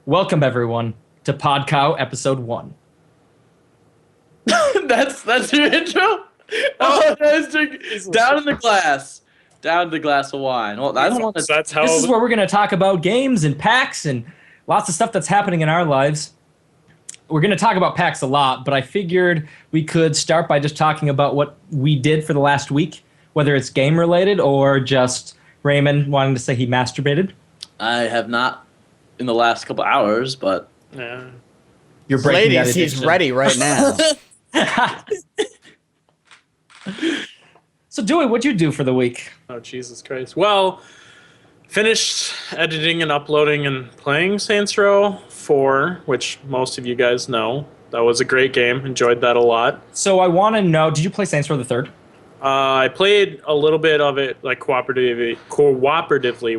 Welcome everyone to Podcow episode 1. That's your intro? Oh, down in the glass. Down the glass of wine. Well, I don't want to. This is where we're going to talk about games and PAX and lots of stuff that's happening in our lives. We're going to talk about PAX a lot, but I figured we could start by just talking about what we did for the last week, whether it's game related or just Rayman wanting to say he masturbated. I have not in the last couple hours, but Yeah. You're breaking that Ladies, he's addiction. ready right now. So, Dewey, what'd you do for the week? Oh, Jesus Christ. Well, finished editing and uploading and playing Saints Row 4, which most of you guys know. That was a great game. Enjoyed that a lot. So, I want to know, did you play Saints Row the Third? I played a little bit of it like cooperatively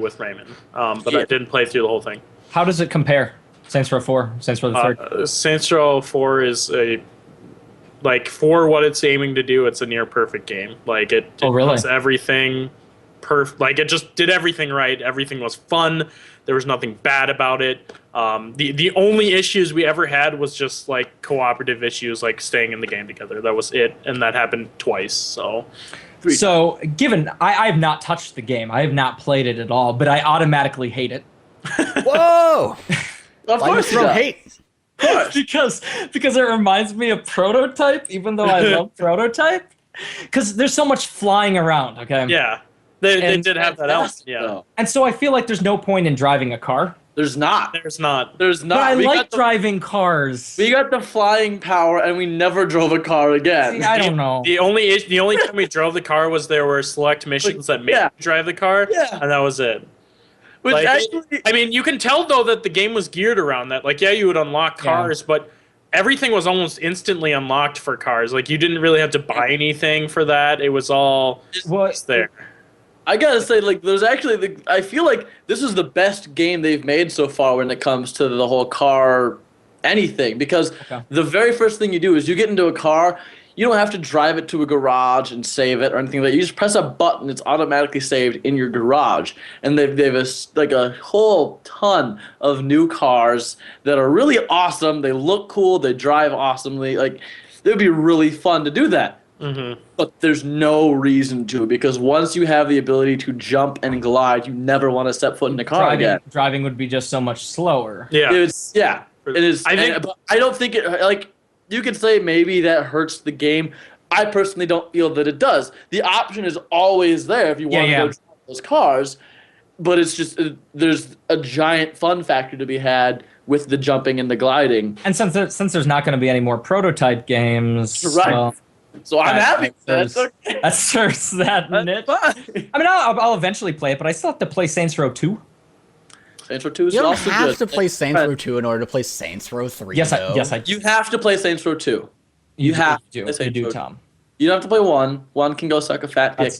with Rayman, but I didn't play through the whole thing. How does it compare? Saints Row 4, Saints Row the Third? Saints Row 4 is for what it's aiming to do, it's a near perfect game. Like it does everything perfect. Like it just did everything right. Everything was fun. There was nothing bad about it. The only issues we ever had was just like cooperative issues, like staying in the game together. That was it, and that happened twice. So given I have not touched the game, I have not played it at all, but I automatically hate it. Whoa! of Why you course you throw do. hate? because it reminds me of Prototype, even though I love Prototype. Because there's so much flying around, okay? yeah, they did have that else. Yeah. Yeah, And so I feel like there's no point in driving a car. There's not. there's not. There's not. But I We like got the- driving cars. We got the flying power, and we never drove a car again. See, I don't know. The only time we drove the car was there were select missions that made you drive the car, and that was it. Which Like, actually, I mean, you can tell though that the game was geared around that. Like, yeah, you would unlock cars, but everything was almost instantly unlocked for cars. Like, you didn't really have to buy anything for that. It was all just there. I gotta say, like, there's actually, I feel like this is the best game they've made so far when it comes to the whole car anything. Because the very first thing you do is you get into a car, you don't have to drive it to a garage and save it or anything like that. You just press a button, it's automatically saved in your garage. And they've a whole ton of new cars that are really awesome. They look cool, they drive awesomely. Like, it would be really fun to do that. Mm-hmm. But there's no reason to, because once you have the ability to jump and glide, you never want to step foot in a car again. Driving would be just so much slower. Yeah, It is. But I don't think it, like, you could say maybe that hurts the game. I personally don't feel that it does. The option is always there if you want to go drive those cars, but it's just there's a giant fun factor to be had with the jumping and the gliding. And since there's not going to be any more Prototype games, Right. So I'm happy. That serves that niche. I mean, I'll eventually play it, but I still have to play Saints Row 2. Saints Row 2 is You don't also have good. to play Saints Row 2 in order to play Saints Row 3. Yes, though. I You have to play Saints Row 2. You have to play Saints Row 2. Tom. You don't have to play 1. 1 can go suck a fat dick.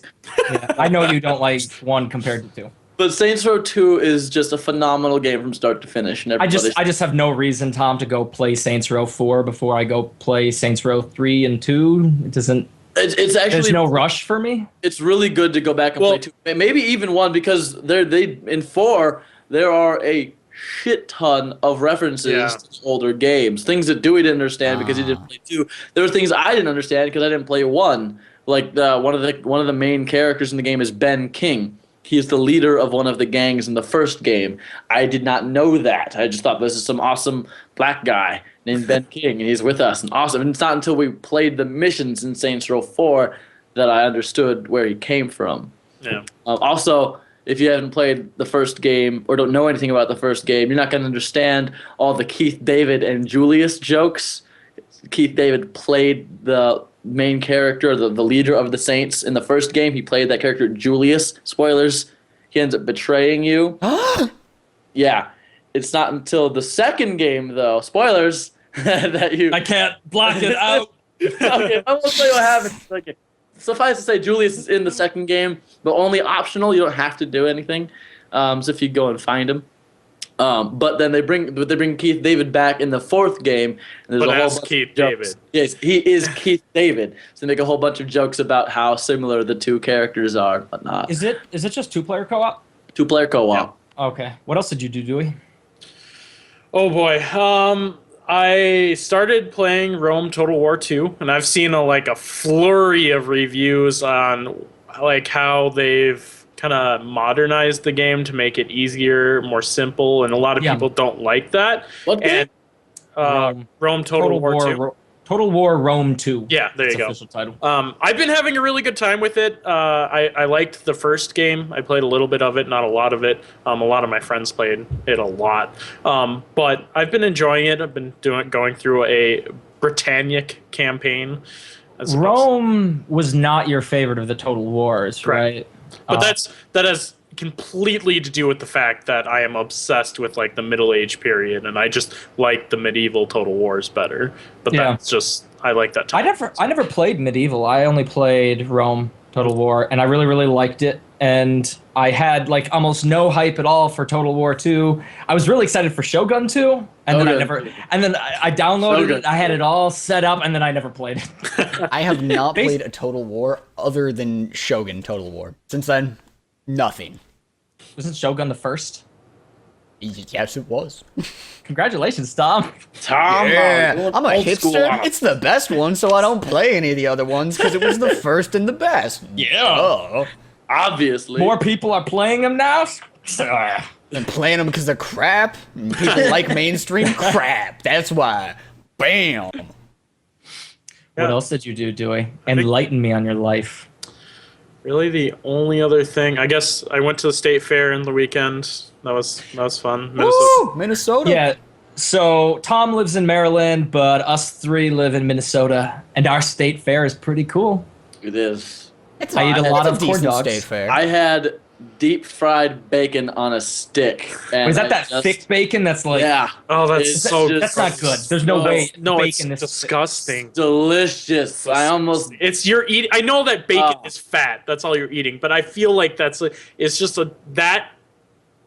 Yeah, I know you don't like 1 compared to 2. But Saints Row 2 is just a phenomenal game from start to finish. And I just have no reason, Tom, to go play Saints Row 4 before I go play Saints Row 3 and 2. It doesn't. It's actually, there's no rush for me. It's really good to go back and play 2. Maybe even 1, because in 4 there are a shit ton of references to older games. Things that Dewey didn't understand because he didn't play 2. There were things I didn't understand because I didn't play 1. Like one of the main characters in the game is Ben King. He is the leader of one of the gangs in the first game. I did not know that. I just thought this is some awesome black guy named Ben King, and he's with us. And awesome. And it's not until we played the missions in Saints Row 4 that I understood where he came from. Yeah. Also, if you haven't played the first game or don't know anything about the first game, you're not going to understand all the Keith David and Julius jokes. Keith David played the main character, the leader of the Saints in the first game. He played that character Julius. Spoilers. He ends up betraying you. Yeah. It's not until the second game, though, spoilers, that you... I can't block it out. Okay, I won't tell you what happens. Okay. Suffice to say, Julius is in the second game, but only optional. You don't have to do anything. So if you go and find him. But then they bring Keith David back in the fourth game. And there's a whole bunch Keith of jokes. David. Yes, he is Keith David. So they make a whole bunch of jokes about how similar the two characters are and whatnot. Is it just 2-player co-op? 2-player co-op. Okay. What else did you do, Dewey? Oh boy. I started playing Rome Total War 2, and I've seen a flurry of reviews on like how they've kind of modernized the game to make it easier, more simple, and a lot of people don't like that. What game? And Rome Total War 2. Total War Rome 2. Yeah, there you go. Official title. I've been having a really good time with it. I liked the first game. I played a little bit of it, not a lot of it. A lot of my friends played it a lot. But I've been enjoying it. I've been going through a Britannic campaign. Rome was not your favorite of the Total Wars, right? But that has completely to do with the fact that I am obsessed with like the Middle Age period, and I just like the medieval Total Wars better. But that's just I like that. I never played medieval. I only played Rome Total War, and I really really liked it. And I had like almost no hype at all for Total War 2. I was really excited for Shogun 2, and then I downloaded it. I had it all set up, and then I never played it. I have not played a Total War other than Shogun Total War. Since then, nothing. Wasn't Shogun the first? Yes, it was. Congratulations, Tom. Yeah, I'm a hipster. It's the best one, so I don't play any of the other ones because it was the first and the best. Yeah. Obviously. More people are playing them now? And playing them because they're crap. And people like mainstream crap. That's why. Bam. What else did you do, Dewey? Enlighten me on your life. Really, the only other thing, I guess I went to the state fair in the weekend. That was fun. Minnesota. Yeah. So Tom lives in Maryland, but us three live in Minnesota, and our state fair is pretty cool. It is. I eat a lot of corn dogs. State fair. I had deep fried bacon on a stick. And is that thick bacon that's like? Yeah. Oh, that's that's not good. There's no way. No, bacon it's is disgusting. Delicious. You're eating. I know that bacon is fat. That's all you're eating, but I feel like it's just that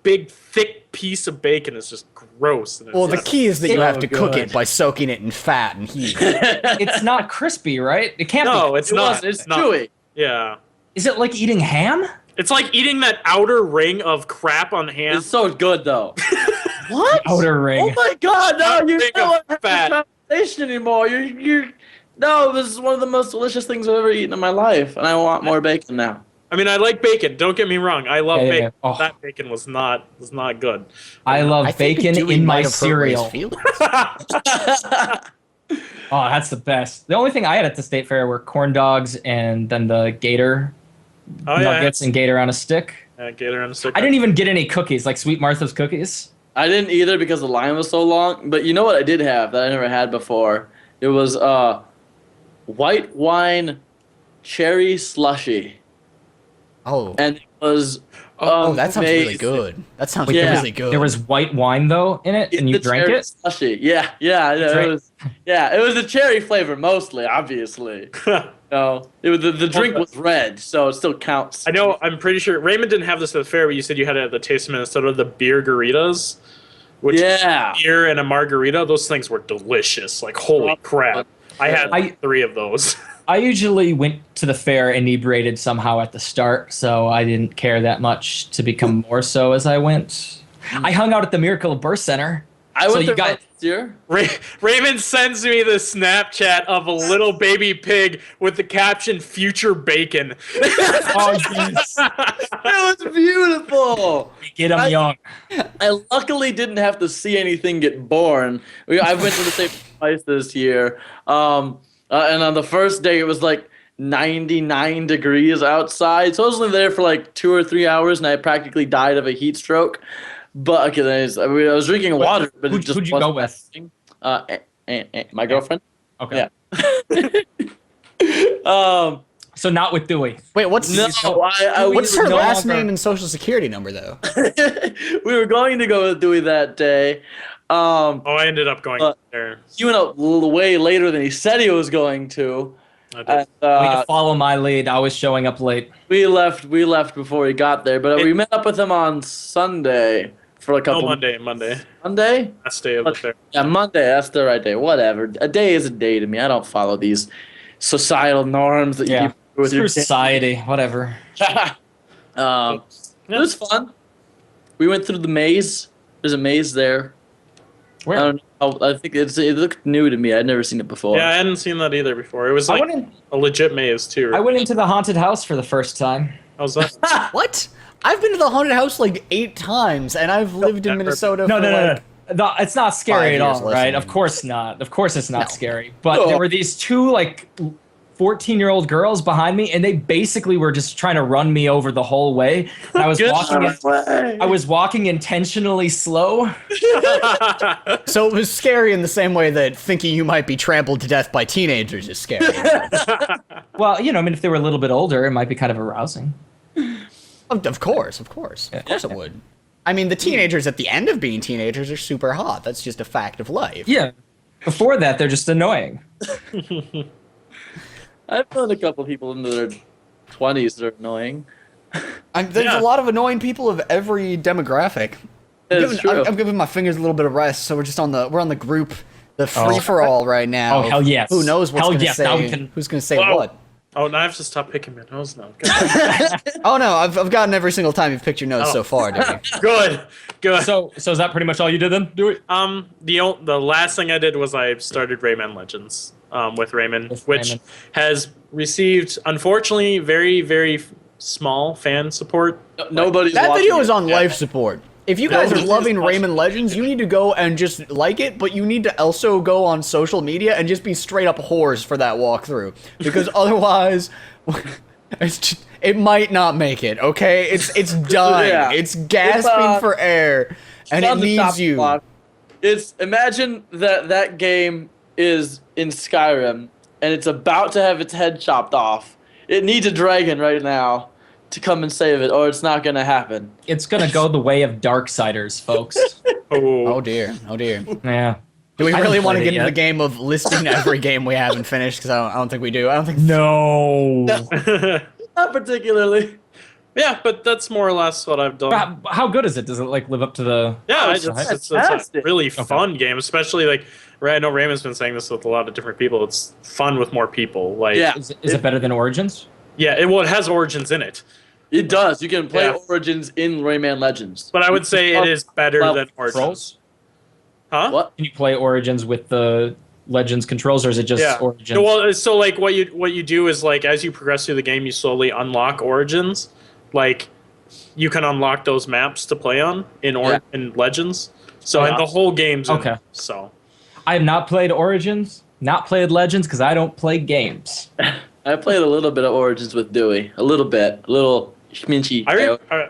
big thick piece of bacon is just gross. Well, the key is that you have to cook it by soaking it in fat and heat. It's not crispy, right? It can't be. No, it's not. It's chewy. Yeah. Is it like eating ham? It's like eating that outer ring of crap on ham. It's so good though. What? Outer ring. Oh my god, no, you don't have fat. this conversation anymore. No, this is one of the most delicious things I've ever eaten in my life, and I want more bacon now. I mean, I like bacon. Don't get me wrong. I love bacon. Yeah. Oh. That bacon was not good. I love bacon in my cereal. Oh, that's the best. The only thing I had at the state fair were corn dogs and then the gator nuggets and gator on a stick. Gator on a stick. I didn't even get any cookies, like Sweet Martha's cookies. I didn't either because the line was so long. But you know what I did have that I never had before? It was white wine cherry slushy. Oh. And it was that sounds really good. That sounds really good. There was white wine though in it, and you drank it. Slushy. Yeah. It was the cherry flavor mostly, obviously. No, the drink was red, so it still counts. I know. I'm pretty sure Raymond didn't have this at the fair, but you said you had it at the Taste of Minnesota, the beer garitas. Which beer and a margarita, those things were delicious. Like holy crap! I had 3 of those. I usually went to the fair inebriated somehow at the start, so I didn't care that much to become more so as I went. I hung out at the Miracle of Birth Center. I went there last year. Raymond sends me the Snapchat of a little baby pig with the caption "Future Bacon." Oh yes, it was beautiful. Get them young. I luckily didn't have to see anything get born. I went to the same place this year. And on the first day, it was like 99 degrees outside. So I was only there for like 2 or 3 hours, and I practically died of a heat stroke. But I was drinking water. But who'd you go with? My girlfriend. Okay. Yeah. So not with Dewey. Wait, what's her last name and social security number though? We were going to go with Dewey that day. I ended up going there. He went up way later than he said he was going to. Way to follow my lead. I was showing up late. We left before he got there, but we met up with him on Sunday for a couple. Monday. Monday? Last day of the fair. Yeah, Monday. That's the right day. Whatever. A day is a day to me. I don't follow these societal norms that you keep with your society. Whatever. It was fun. We went through the maze. There's a maze there. Where? I don't know. I think it looked new to me. I'd never seen it before. Yeah, I hadn't seen that either before. It was like a legit maze too. Right? I went into the haunted house for the first time. How's that? What? I've been to the haunted house like 8 times, and I've lived in Minnesota for like... No, it's not scary at all, right? listening. Of course not. Of course it's not scary. But there were these 2 like 14-year-old girls behind me, and they basically were just trying to run me over the whole way. And I was walking intentionally slow. So it was scary in the same way that thinking you might be trampled to death by teenagers is scary. Well, I mean, if they were a little bit older, it might be kind of arousing. Of course it would. I mean, the teenagers at the end of being teenagers are super hot. That's just a fact of life. Yeah. Before that, they're just annoying. I've known a couple people in their 20s that are annoying. There's a lot of annoying people of every demographic. I'm giving my fingers a little bit of rest, so we're on the group, the free for all right now. Oh hell yes! Who knows what's gonna say? Who's gonna say what? Oh, now I have to stop picking my nose now. Oh no, I've gotten every single time you've picked your nose so far, dude. Good. So is that pretty much all you did then? Do it. The last thing I did was I started Rayman Legends with Rayman, which has received, unfortunately, very, very small fan support. Nobody's that watching video is it. on life support. If you guys are loving Rayman Legends, you need to go and just like it, but you need to also go on social media and just be straight up whores for that walkthrough. Because otherwise, it might not make it, okay? It's dying. Yeah. It's gasping for air, and it needs you. Imagine that game is in Skyrim, and it's about to have its head chopped off. It needs a dragon right now to come and save it, or it's not going to happen. It's going to go the way of Darksiders, folks. Oh dear. Yeah. Do we really want to get into the game of listing every game we haven't finished? Because I don't think we do. I don't think. No. Not particularly. Yeah, but that's more or less what I've done. But how good is it? Does it like live up to the? Yeah, it's a really fun game, especially like I know Raymond's been saying this with a lot of different people. It's fun with more people. Like, yeah. Is it better than Origins? Yeah, it has Origins in it. It does. You can play Origins in Rayman Legends. But I would say it is better than Origins. Controls? Huh? What? Can you play Origins with the Legends controls, or is it just Origins? Well, so like what you do is like as you progress through the game, you slowly unlock Origins. Like you can unlock those maps to play on in Legends. So and the whole game's in it, so I have not played Origins, not played Legends because I don't play games. I played a little bit of Origins with Dewey. A little schminchy.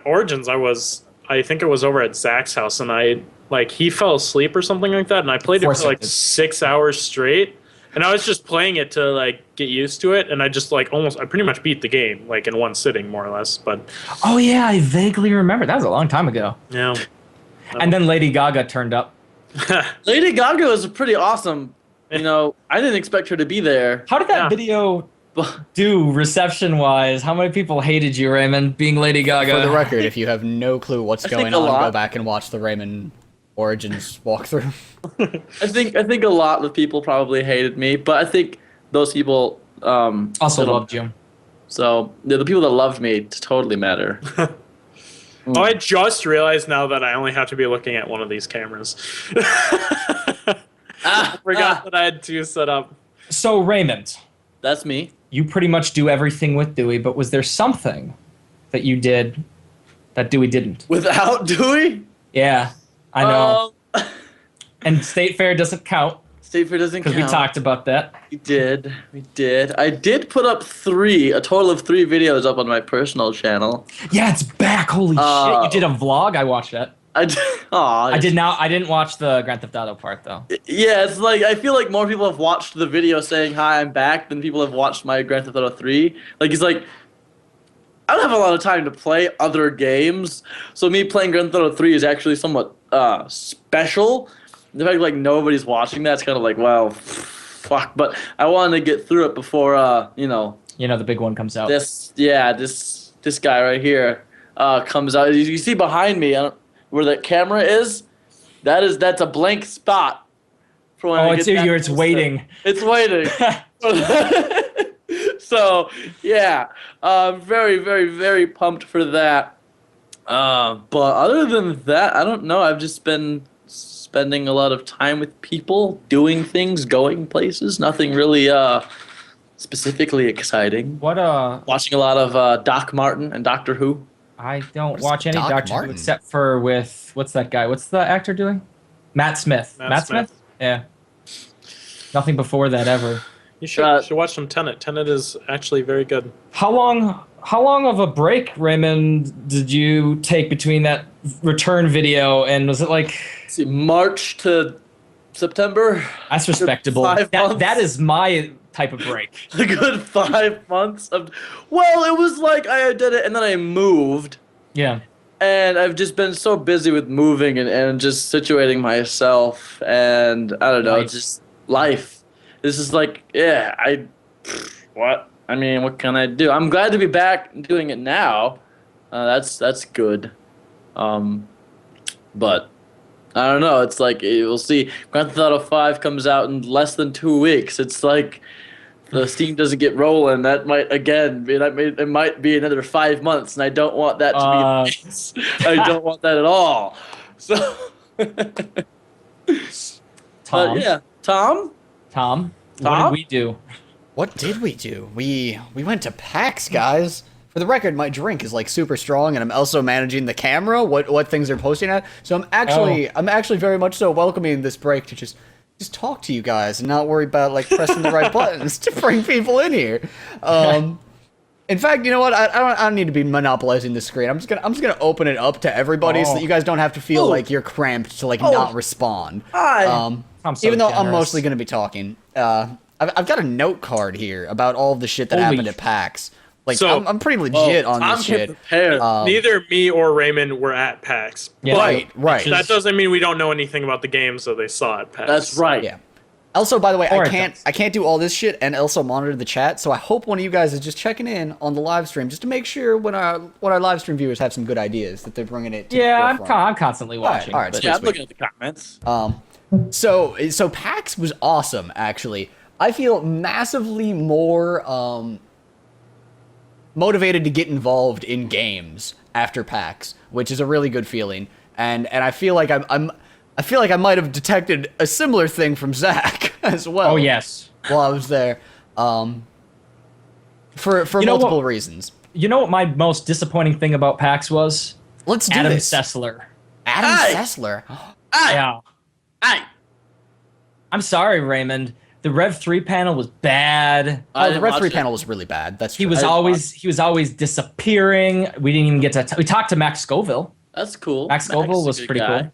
Origins, I think it was over at Zach's house, and he fell asleep or something like that, and I played it for like 6 hours straight, and I was just playing it to like get used to it, and I just I pretty much beat the game like in one sitting more or less. But oh yeah, I vaguely remember that was a long time ago. Yeah, and then Lady Gaga turned up. Lady Gaga was pretty awesome. I didn't expect her to be there. How did that video do reception-wise? How many people hated you, Raymond, being Lady Gaga? For the record, if you have no clue what's going on, go back and watch the Rayman Origins walkthrough. I think a lot of people probably hated me, but I think those people also loved you. So the people that loved me totally matter. Oh, I just realized now that I only have to be looking at one of these cameras. I forgot that I had 2 set up. So Raymond, that's me. You pretty much do everything with Dewey, but was there something that you did that Dewey didn't? Without Dewey? Yeah, I know. And State Fair doesn't count. State Fair doesn't count. Because we talked about that. We did. I did put up a total of 3 videos up on my personal channel. Yeah, it's back. Holy shit. You did a vlog? I watched that. I didn't watch the Grand Theft Auto part, though. Yeah, it's like, I feel like more people have watched the video saying, hi, I'm back, than people have watched my Grand Theft Auto 3. Like, it's like, I don't have a lot of time to play other games, so me playing Grand Theft Auto 3 is actually somewhat special. The fact like nobody's watching that, it's kind of like, well, fuck. But I wanted to get through it before, the big one comes out. This guy right here comes out. You see behind me where the camera is, that's a blank spot. For when it's waiting. It's waiting. So yeah, very, very, very pumped for that. But other than that, I don't know. I've just been spending a lot of time with people, doing things, going places. Nothing really specifically exciting. Watching a lot of Doc Martin and Doctor Who. I don't watch any Doctor Who except for with what's that guy? What's the actor doing? Matt Smith. Matt Smith? Yeah. Nothing before that ever. You should watch some Tenet. Tenet is actually very good. How long of a break, Raymond, did you take between that return video and was it like March to September? That's respectable. That is my type of break. A good 5 months of it was like I did it and then I moved. Yeah. And I've just been so busy with moving and just situating myself and I don't know, Life. just life. This is like, what? I mean, what can I do? I'm glad to be back doing it now. That's good. But I don't know. It's like we'll see. Grand Theft Auto 5 comes out in less than 2 weeks. It's like the Steam doesn't get rolling. That might it might be another 5 months, and I don't want that to be the case. I don't want that at all. So, Tom. Yeah, Tom. What did we do? What did we do? We went to PAX, guys. For the record, my drink is like super strong, and I'm also managing the camera, what things they're posting at. So I'm actually very much so welcoming this break to just talk to you guys and not worry about like pressing the right buttons to bring people in here. In fact, you know what? I don't need to be monopolizing the screen. I'm just gonna open it up to everybody so that you guys don't have to feel like you're cramped to like not respond. Hi. Even though I'm mostly gonna be talking. I've got a note card here about all of the shit that happened at PAX. Like, so, I'm pretty legit on this shit. Neither me or Raymond were at PAX. Yeah. Right. That doesn't mean we don't know anything about the games that they saw at PAX. That's right. Yeah. Also, by the way, I can't do all this shit and also monitor the chat. So I hope one of you guys is just checking in on the live stream just to make sure when our live stream viewers have some good ideas that they're bringing it. I'm constantly watching. All right. Yeah, I'm looking at the comments. So PAX was awesome. Actually, I feel massively more motivated to get involved in games after PAX, which is a really good feeling. And I feel like I feel like I might have detected a similar thing from Zach as well. Oh yes, while I was there, for multiple reasons. You know what my most disappointing thing about PAX was? Let's do Adam this. Sessler. Adam Sessler. Yeah. I'm sorry, Raymond. The Rev 3 panel was bad. Oh, the Rev 3 panel was really bad. That's true. He was always disappearing. We didn't even get to. We talked to Max Scoville. That's cool. Max Scoville was pretty cool.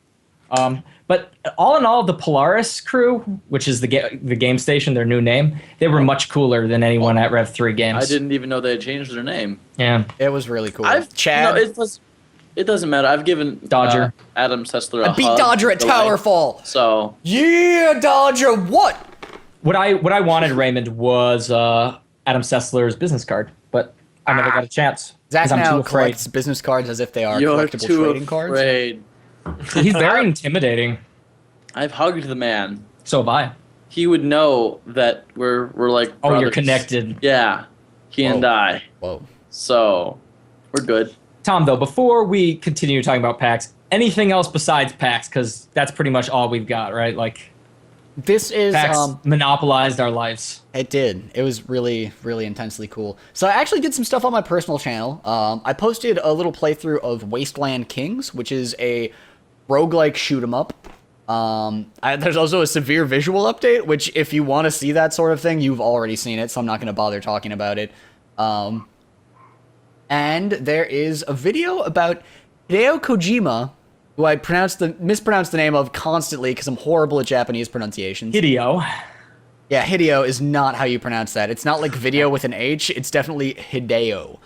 But all in all, the Polaris crew, which is the game station, their new name, they were much cooler than anyone at Rev 3 Games. I didn't even know they had changed their name. Yeah, it was really cool. Chad. No, it doesn't matter. I've given Dodger Adam Sessler a I beat hug Dodger at Towerfall. So yeah, Dodger. What? What I wanted, Raymond, was Adam Sessler's business card, but I never got a chance. Zach now collects business cards as if they are collectible trading cards. He's very intimidating. I've hugged the man. So have I. He would know that we're like brothers. You're connected. Yeah, he and I. Whoa. So we're good. Tom, though, before we continue talking about PAX, anything else besides PAX? Because that's pretty much all we've got, right? Like, this is PAX monopolized our lives. It did. It was really, really intensely cool. So I actually did some stuff on my personal channel. I posted a little playthrough of Wasteland Kings, which is a roguelike shoot 'em up. There's also a severe visual update, which if you want to see that sort of thing, you've already seen it, so I'm not going to bother talking about it. And there is a video about Hideo Kojima, who I mispronounced the name of constantly because I'm horrible at Japanese pronunciations. Hideo. Yeah, Hideo is not how you pronounce that. It's not like video with an H. It's definitely Hideo.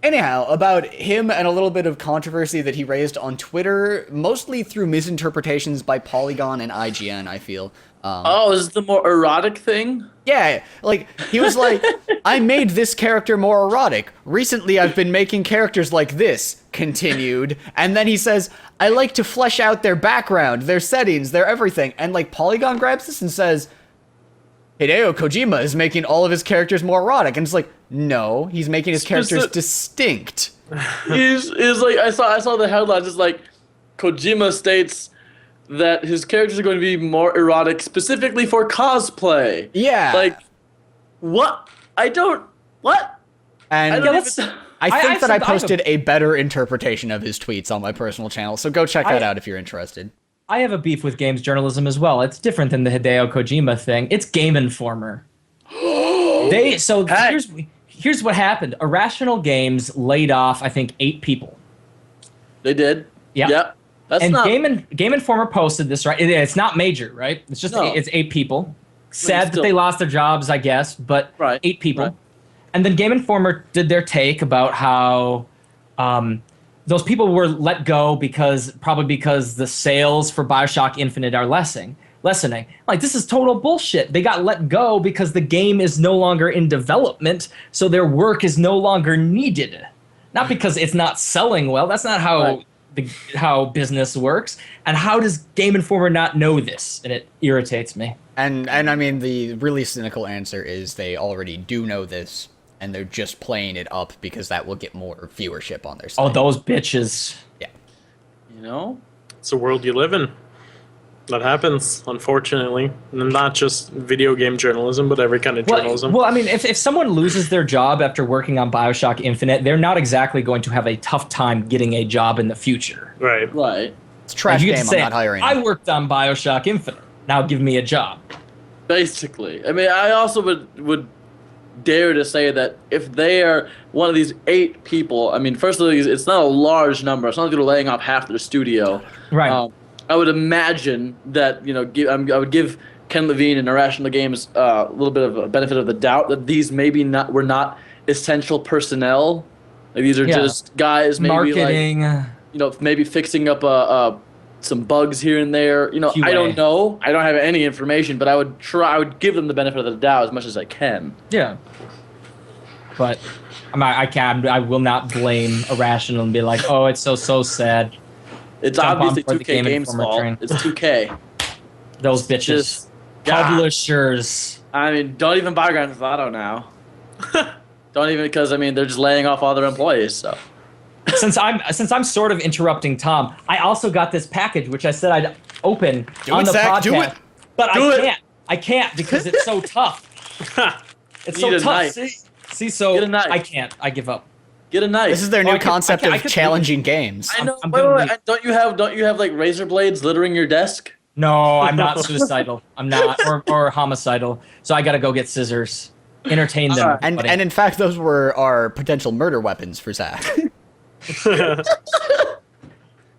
Anyhow, about him and a little bit of controversy that he raised on Twitter, mostly through misinterpretations by Polygon and IGN, I feel. Is it the more erotic thing? Yeah, like, he was like, I made this character more erotic. Recently, I've been making characters like this, continued. And then he says, I like to flesh out their background, their settings, their everything. And, like, Polygon grabs this and says, Hideo Kojima is making all of his characters more erotic. And it's like, no, he's making his characters distinct. He's like, I saw the headlines, it's like, Kojima states that his characters are going to be more erotic, specifically for cosplay. Yeah. Like, what? What? And I think that I posted a better interpretation of his tweets on my personal channel, so go check that out if you're interested. I have a beef with games journalism as well. It's different than the Hideo Kojima thing. It's Game Informer. Here's what happened. Irrational Games laid off, I think, 8 people. They did. Yeah. Yep. That's and not... Game Informer posted this, right? It's not major, right? It's just it's 8 people. Sad that they lost their jobs, I guess, but 8 people. Right. And then Game Informer did their take about how those people were let go probably because the sales for BioShock Infinite are lessening. Like, this is total bullshit. They got let go because the game is no longer in development, so their work is no longer needed. Not because it's not selling well. That's not how how business works. And how does Game Informer not know this? And it irritates me. And I mean, the really cynical answer is they already do know this, and they're just playing it up because that will get more viewership on their site. Oh, those bitches. Yeah. You know? It's the world you live in. That happens, unfortunately. And not just video game journalism, but every kind of journalism. Well, I mean, if someone loses their job after working on BioShock Infinite, they're not exactly going to have a tough time getting a job in the future. Right. Right. It's a trash game, I'm not hiring. I worked on BioShock Infinite. Now give me a job. Basically. I mean, I also would dare to say that if they are one of these 8 people, I mean, first of all, it's not a large number. It's not like they're laying off half their studio. Right. I would imagine that, you know, I would give Ken Levine and Irrational Games a little bit of a benefit of the doubt that these were not essential personnel. Like, these are just guys maybe marketing, maybe fixing up some bugs here and there. You know, QA. I don't know. I don't have any information, but I would give them the benefit of the doubt as much as I can. Yeah. But I will not blame Irrational and be like, oh, it's so sad. It's obviously 2K Games' fault. It's 2K. Those bitches. Publishers. I mean, don't even buy Grand Theft Auto now. Don't even, because I mean they're just laying off all their employees. So. Since I'm sort of interrupting Tom, I also got this package which I said I'd open on the podcast. Do it. But I can't because it's so tough. It's so tough. See, so I can't. I give up. Get a knife. This is their new concept of challenging games. I know. Wait. Don't you have like razor blades littering your desk? No, I'm not suicidal. I'm not, or homicidal. So I gotta go get scissors. Entertain them. And in fact, those were our potential murder weapons for Zach.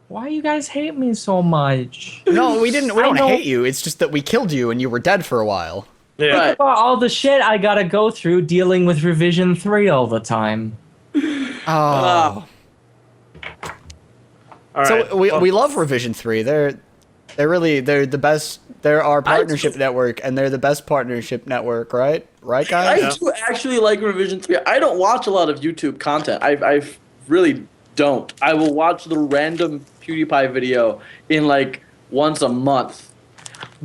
Why you guys hate me so much? No, we didn't. We don't hate you. It's just that we killed you and you were dead for a while. Yeah. Think about all the shit I gotta go through dealing with Revision 3 all the time. Oh. All so right. we love Revision 3. They're the best. They're our partnership network, and they're the best partnership network, right? Right, guys? I do actually like Revision 3. I don't watch a lot of YouTube content. I really don't. I will watch the random PewDiePie video in like once a month.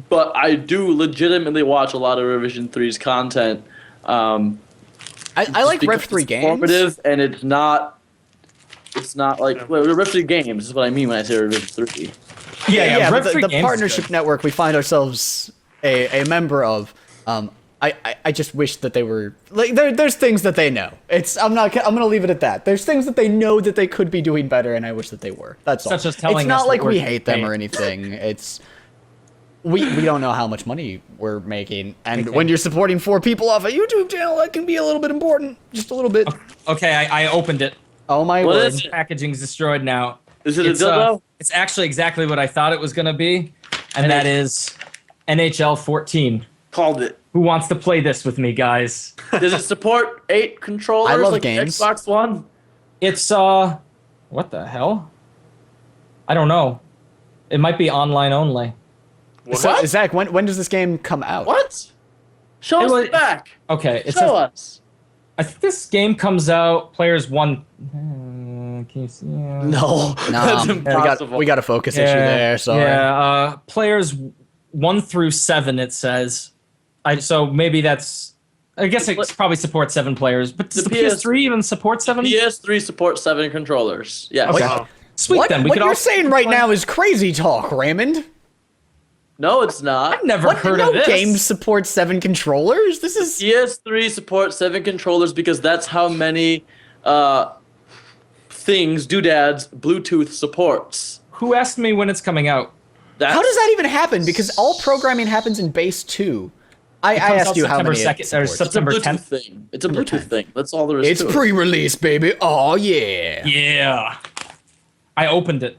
But I do legitimately watch a lot of Revision 3's content. I like Rev 3 games. Informative, and it's not like Rev 3 games is what I mean when I say Revision 3. Yeah. The partnership network we find ourselves a member of. I just wish that they were like there's things that they know. I'm gonna leave it at that. There's things that they know that they could be doing better, and I wish that they were. That's all. Such as telling it's not us like we hate them or anything. It's we don't know how much money we're making, and when you're supporting 4 people off a YouTube channel, that can be a little bit important, just a little bit. Okay, I opened it. Oh my word! Packaging's destroyed now. Is it a dildo? It's actually exactly what I thought it was gonna be, and that is NHL 14. Called it. Who wants to play this with me, guys? Does it support 8 controllers? I love like games. Xbox One. It's what the hell? I don't know. It might be online only. What? Zach, when does this game come out? What? Show us the back. Okay, Show us. I think this game comes out. Players 1. Can you see? No, that's impossible. We got a focus issue there. Sorry. Yeah. Players 1 through 7. It says. So maybe that's. I guess it probably supports 7 players. But does the PS3 even support 7? PS3 supports 7 controllers. Yes. Okay. Wow. Sweet, then. What you're saying right now is crazy talk, Raymond. No, it's not. I've never heard of this. Games support 7 controllers? This is... PS3 supports 7 controllers because that's how many doodads, Bluetooth supports. Who asked me when it's coming out? How does that even happen? Because all programming happens in base 2. I asked you how many or September 10th thing. It's a Bluetooth thing. That's all there is to it. It's pre-release, baby. Oh, yeah. Yeah. I opened it.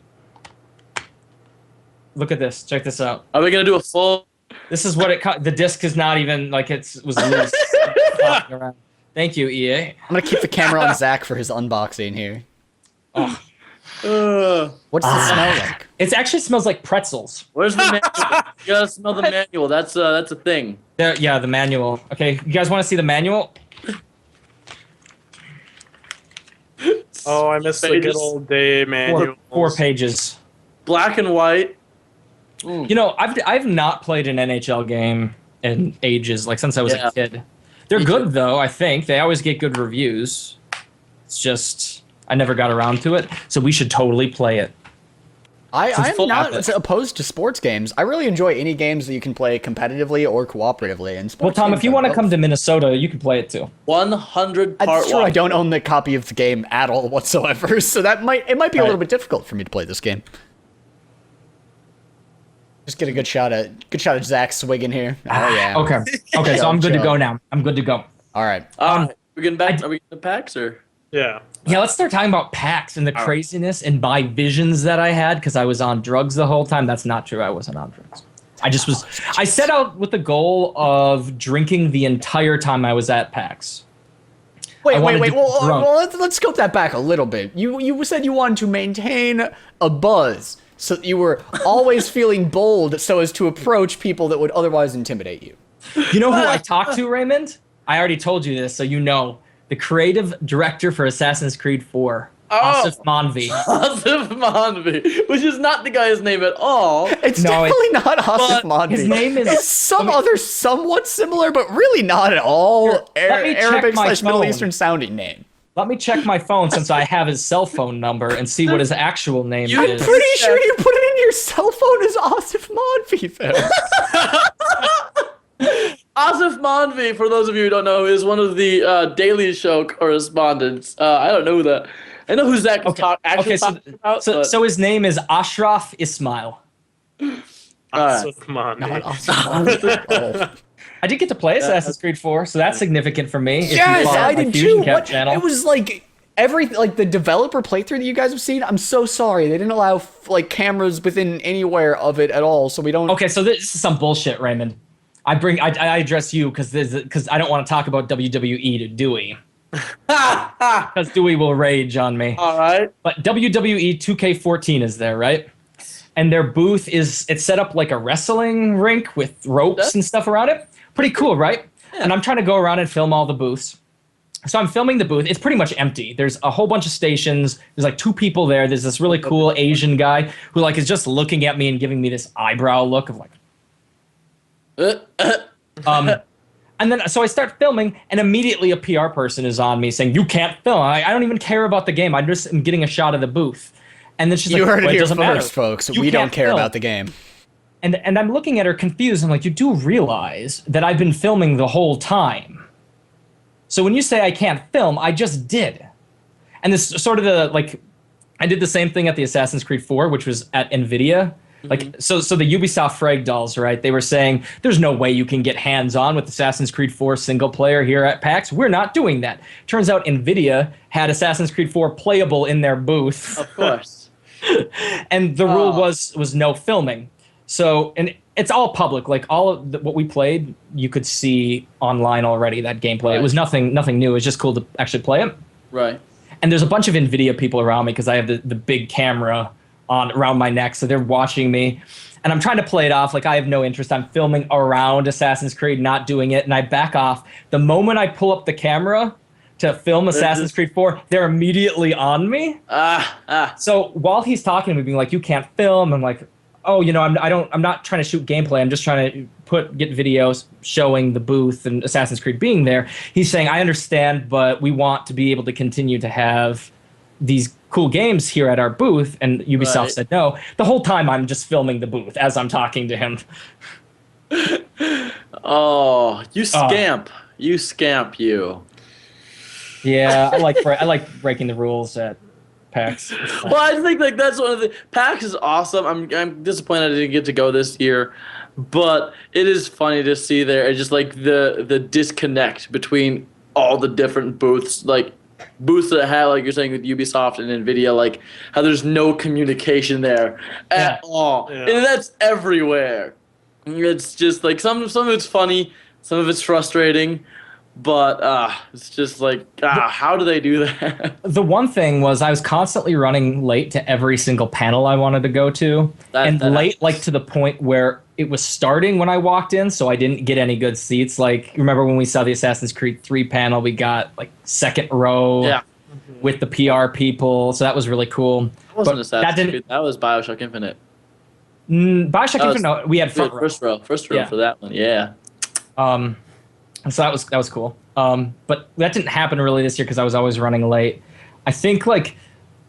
Look at this. Check this out. Are we going to do a full... This is what it... The disc is not even... Like, it was loose. Thank you, EA. I'm going to keep the camera on Zach for his unboxing here. Oh. What's the smell like? It actually smells like pretzels. Where's the manual? You gotta smell the manual. That's a thing. Yeah, the manual. Okay, you guys want to see the manual? Oh, I missed the good old day manual. 4 pages. Black and white. You know, I've not played an NHL game in ages, like since I was a kid. They're good though, I think. They always get good reviews. It's just I never got around to it, so we should totally play it. I'm not opposed to sports games. I really enjoy any games that you can play competitively or cooperatively. And well, Tom, if you want to come to Minnesota, you can play it too. 100 part. That's true. I don't own the copy of the game at all whatsoever, so it might be a little bit difficult for me to play this game. Just get a good shot at Zach swigging here. Oh yeah. Okay. So I'm good to go now. I'm good to go. All right. We're getting back. Are we getting to PAX or? Yeah. Yeah, let's start talking about PAX and the craziness and my visions that I had because I was on drugs the whole time. That's not true. I wasn't on drugs. I set out with the goal of drinking the entire time I was at PAX. Wait. Well, let's scope that back a little bit. You said you wanted to maintain a buzz, so you were always feeling bold so as to approach people that would otherwise intimidate you. You know who I talked to, Raymond? I already told you this, so you know. The creative director for Assassin's Creed 4, Asif Manvi. Asif Manvi, which is not the guy's name at all. It's definitely not Asif Manvi. His name is... It's some other somewhat similar, but really not at all Arabic/Middle Eastern sounding name. Let me check my phone since I have his cell phone number and see what his actual name is. I'm pretty sure you put it in your cell phone as Asif Manvi, though. Asif Manvi, for those of you who don't know, is one of the Daily Show correspondents. I don't know who that. I know who Zach is actually talking about. So his name is Ashraf Ismail. Asif Manvi. I did get to play Assassin's Creed 4, so that's significant for me. Yes, I did too. It was like the developer playthrough that you guys have seen. I'm so sorry they didn't allow cameras within anywhere of it at all, so we don't. Okay, so this is some bullshit, Raymond. I address you because I don't want to talk about WWE to Dewey. Because Dewey will rage on me. All right. But WWE 2K14 is there, right? And their booth it's set up like a wrestling rink with ropes and stuff around it. Pretty cool, right? Yeah. And I'm trying to go around and film all the booths. So I'm filming the booth. It's pretty much empty. There's a whole bunch of stations. There's like 2 people there. There's this really cool Asian guy who is just looking at me and giving me this eyebrow look of like. And then so I start filming, and immediately a PR person is on me saying, "You can't film. I don't even care about the game. I just am getting a shot of the booth." And then she's like, "You heard it here first, matter. Folks. We don't care about the game." And I'm looking at her confused. I'm like, "You do realize that I've been filming the whole time? So when you say I can't film, I just did." And this sort of I did the same thing at the Assassin's Creed 4, which was at NVIDIA. So the Ubisoft Frag dolls, right? They were saying there's no way you can get hands-on with Assassin's Creed 4 single player here at PAX. We're not doing that. Turns out NVIDIA had Assassin's Creed 4 playable in their booth. Of course. And the rule was no filming. So, and it's all public. Like all of what we played, you could see online already, that gameplay. Right. It was nothing new. It was just cool to actually play it. Right. And there's a bunch of NVIDIA people around me because I have the big camera around my neck, so they're watching me, and I'm trying to play it off like I have no interest. I'm filming around Assassin's Creed, not doing it, and I back off. The moment I pull up the camera to film Assassin's Creed 4, they're immediately on me. So while he's talking to me, being like, "You can't film," I'm like, "Oh, I'm not trying to shoot gameplay. I'm just trying to get videos showing the booth and Assassin's Creed being there." He's saying, "I understand, but we want to be able to continue to have these cool games here at our booth, and Ubisoft said no. The whole time I'm just filming the booth as I'm talking to him. Oh, you scamp. You scamp, you. Yeah, I like breaking the rules at PAX. Well, I think like that's one of the PAX is awesome. I'm disappointed I didn't get to go this year, but it is funny to see there and just like the disconnect between all the different booths, like booths that have, like you're saying with Ubisoft and Nvidia, like how there's no communication there at all, and that's everywhere. It's just like some of it's funny, some of it's frustrating. But it's just like, how do they do that? The one thing was I was constantly running late to every single panel I wanted to go to. Late, like to the point where it was starting when I walked in, so I didn't get any good seats. Like, remember when we saw the Assassin's Creed 3 panel, we got like second row with the PR people, so that was really cool. That wasn't Assassin's Creed, that was Bioshock Infinite. Bioshock Infinite, no, we had front row. First row for that one, yeah. And so that was cool. But that didn't happen really this year because I was always running late. I think like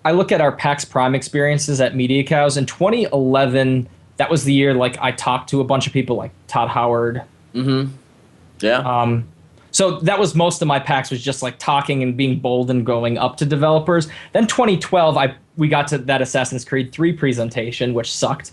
I look at our PAX Prime experiences at Media Cows in 2011. That was the year like I talked to a bunch of people like Todd Howard. Mm-hmm. Yeah. So that was most of my PAX was just like talking and being bold and going up to developers. Then 2012, we got to that Assassin's Creed 3 presentation, which sucked.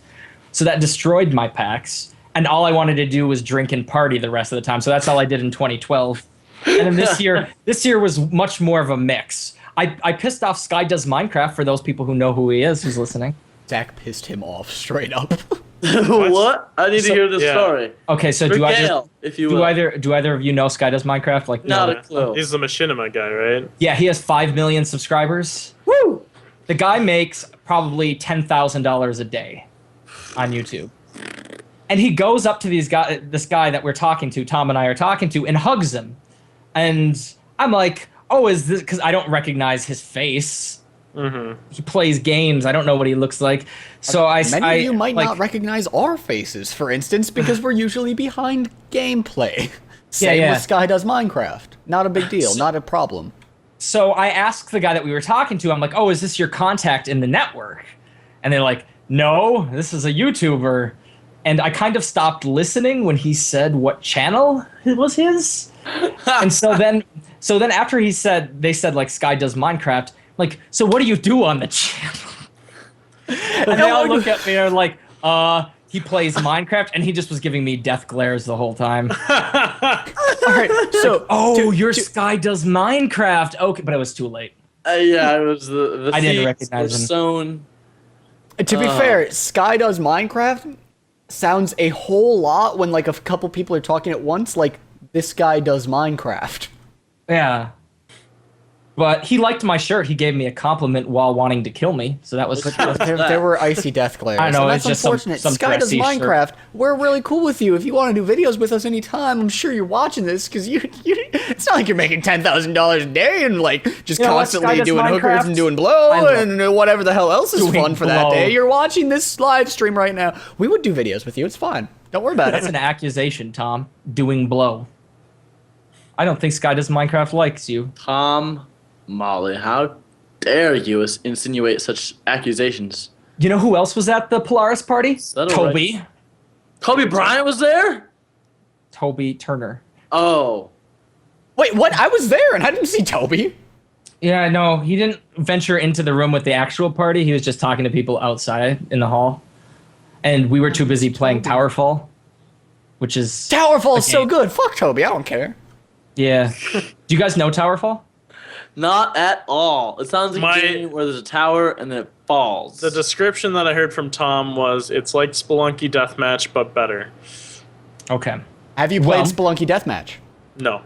So that destroyed my PAX. And all I wanted to do was drink and party the rest of the time. So that's all I did in 2012. And then this year was much more of a mix. I pissed off Sky Does Minecraft for those people who know who he is, who's listening. Zach pissed him off straight up. What? I need to hear this story. Okay, so do either of you know Sky Does Minecraft? Like, not a clue. He's the machinima guy, right? Yeah, he has 5 million subscribers. Woo! The guy makes probably $10,000 a day on YouTube. And he goes up to this guy that we're talking to, Tom and I are talking to, and hugs him. And I'm like, oh, is this, because I don't recognize his face. Mm-hmm. He plays games. I don't know what he looks like. So many of you might not recognize our faces, for instance, because we're usually behind gameplay. Same with Sky Does Minecraft. Not a big deal. Not a problem. So I asked the guy that we were talking to, I'm like, oh, is this your contact in the network? And they're like, no, this is a YouTuber. And I kind of stopped listening when he said what channel it was his. And so then after they said like Sky Does Minecraft, like, so what do you do on the channel? And they all look at me and are like, he plays Minecraft, and he just was giving me death glares the whole time. All right, so your Sky Does Minecraft. Okay, but it was too late. Yeah, it was the I didn't recognize him. Sown. To be fair, Sky Does Minecraft sounds a whole lot when like a couple people are talking at once, like this guy does Minecraft. Yeah. But he liked my shirt. He gave me a compliment while wanting to kill me. So that was... there were icy death glares. I know, and that's it's just unfortunate. some Sky Does Minecraft. Shirt. We're really cool with you. If you want to do videos with us anytime, I'm sure you're watching this because you it's not like you're making $10,000 a day and like just constantly doing hookers and doing blow and whatever the hell else is fun for that day. You're watching this live stream right now. We would do videos with you. It's fine. Don't worry about it. That's an accusation, Tom. Doing blow. I don't think Sky Does Minecraft likes you. Tom Molly, how dare you insinuate such accusations? You know who else was at the Polaris party? Toby. Right? Kobe Bryant was there? Toby Turner. Oh. Wait, what? I was there and I didn't see Toby. Yeah, no, he didn't venture into the room with the actual party. He was just talking to people outside in the hall. And we were too busy playing Towerfall, which is... Towerfall is so good. Fuck Toby, I don't care. Yeah. Do you guys know Towerfall? Not at all. It sounds like a game where there's a tower and then it falls. The description that I heard from Tom was it's like Spelunky Deathmatch, but better. Okay. Have you played Spelunky Deathmatch? No.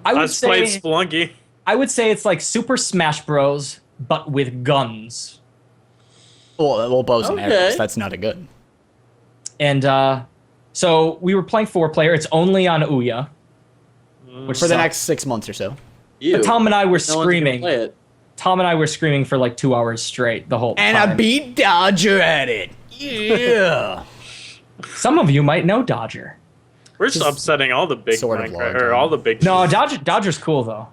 I've played Spelunky. I would say it's like Super Smash Bros, but with guns. Well, bows and arrows. That's not a good. And so we were playing 4-player. It's only on Ouya. Which for the next 6 months or so. But Tom and I were screaming. Tom and I were screaming for like 2 hours straight the whole time. And I beat Dodger at it. Yeah. Some of you might know Dodger. We're just upsetting all the big Minecraft, or all the big. No, Dodger's cool though.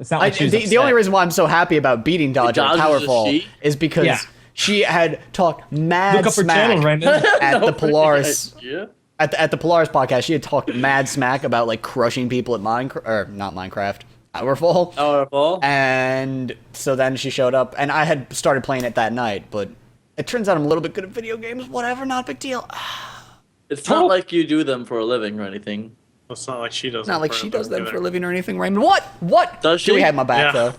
It's not like she was the only reason why I'm so happy about beating Dodger at Dodger's a Towerfall she? is because she had talked mad Look up her smack channel, Raymond. at the Polaris. Yeah. At the Polaris podcast, she had talked mad smack about like crushing people at Minecraft, or not Minecraft, Towerfall. Towerfall. And so then she showed up, and I had started playing it that night, but it turns out I'm a little bit good at video games. Whatever, not a big deal. It's not like you do them for a living or anything. It's not like she does. Not like she does them for a living or anything, Raymond. What? Does she? We had my back though.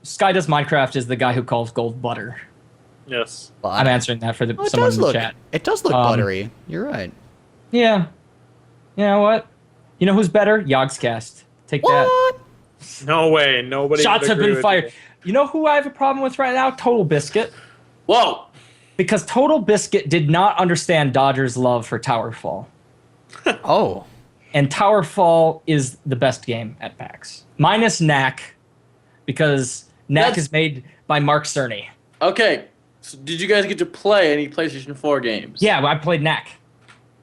Sky Does Minecraft is the guy who calls gold butter. Yes. Well, I'm answering that for someone in the chat. It does look buttery. You're right. Yeah. You know what? You know who's better? Yogscast. Take that. No way. Nobody. Shots would have agree been with fired. you. You know who I have a problem with right now? Total Biscuit. Whoa. Because Total Biscuit did not understand Dodger's love for Towerfall. Oh. And Towerfall is the best game at PAX. Minus Knack, because Knack is made by Mark Cerny. Okay. So did you guys get to play any PlayStation 4 games? Yeah, I played Knack.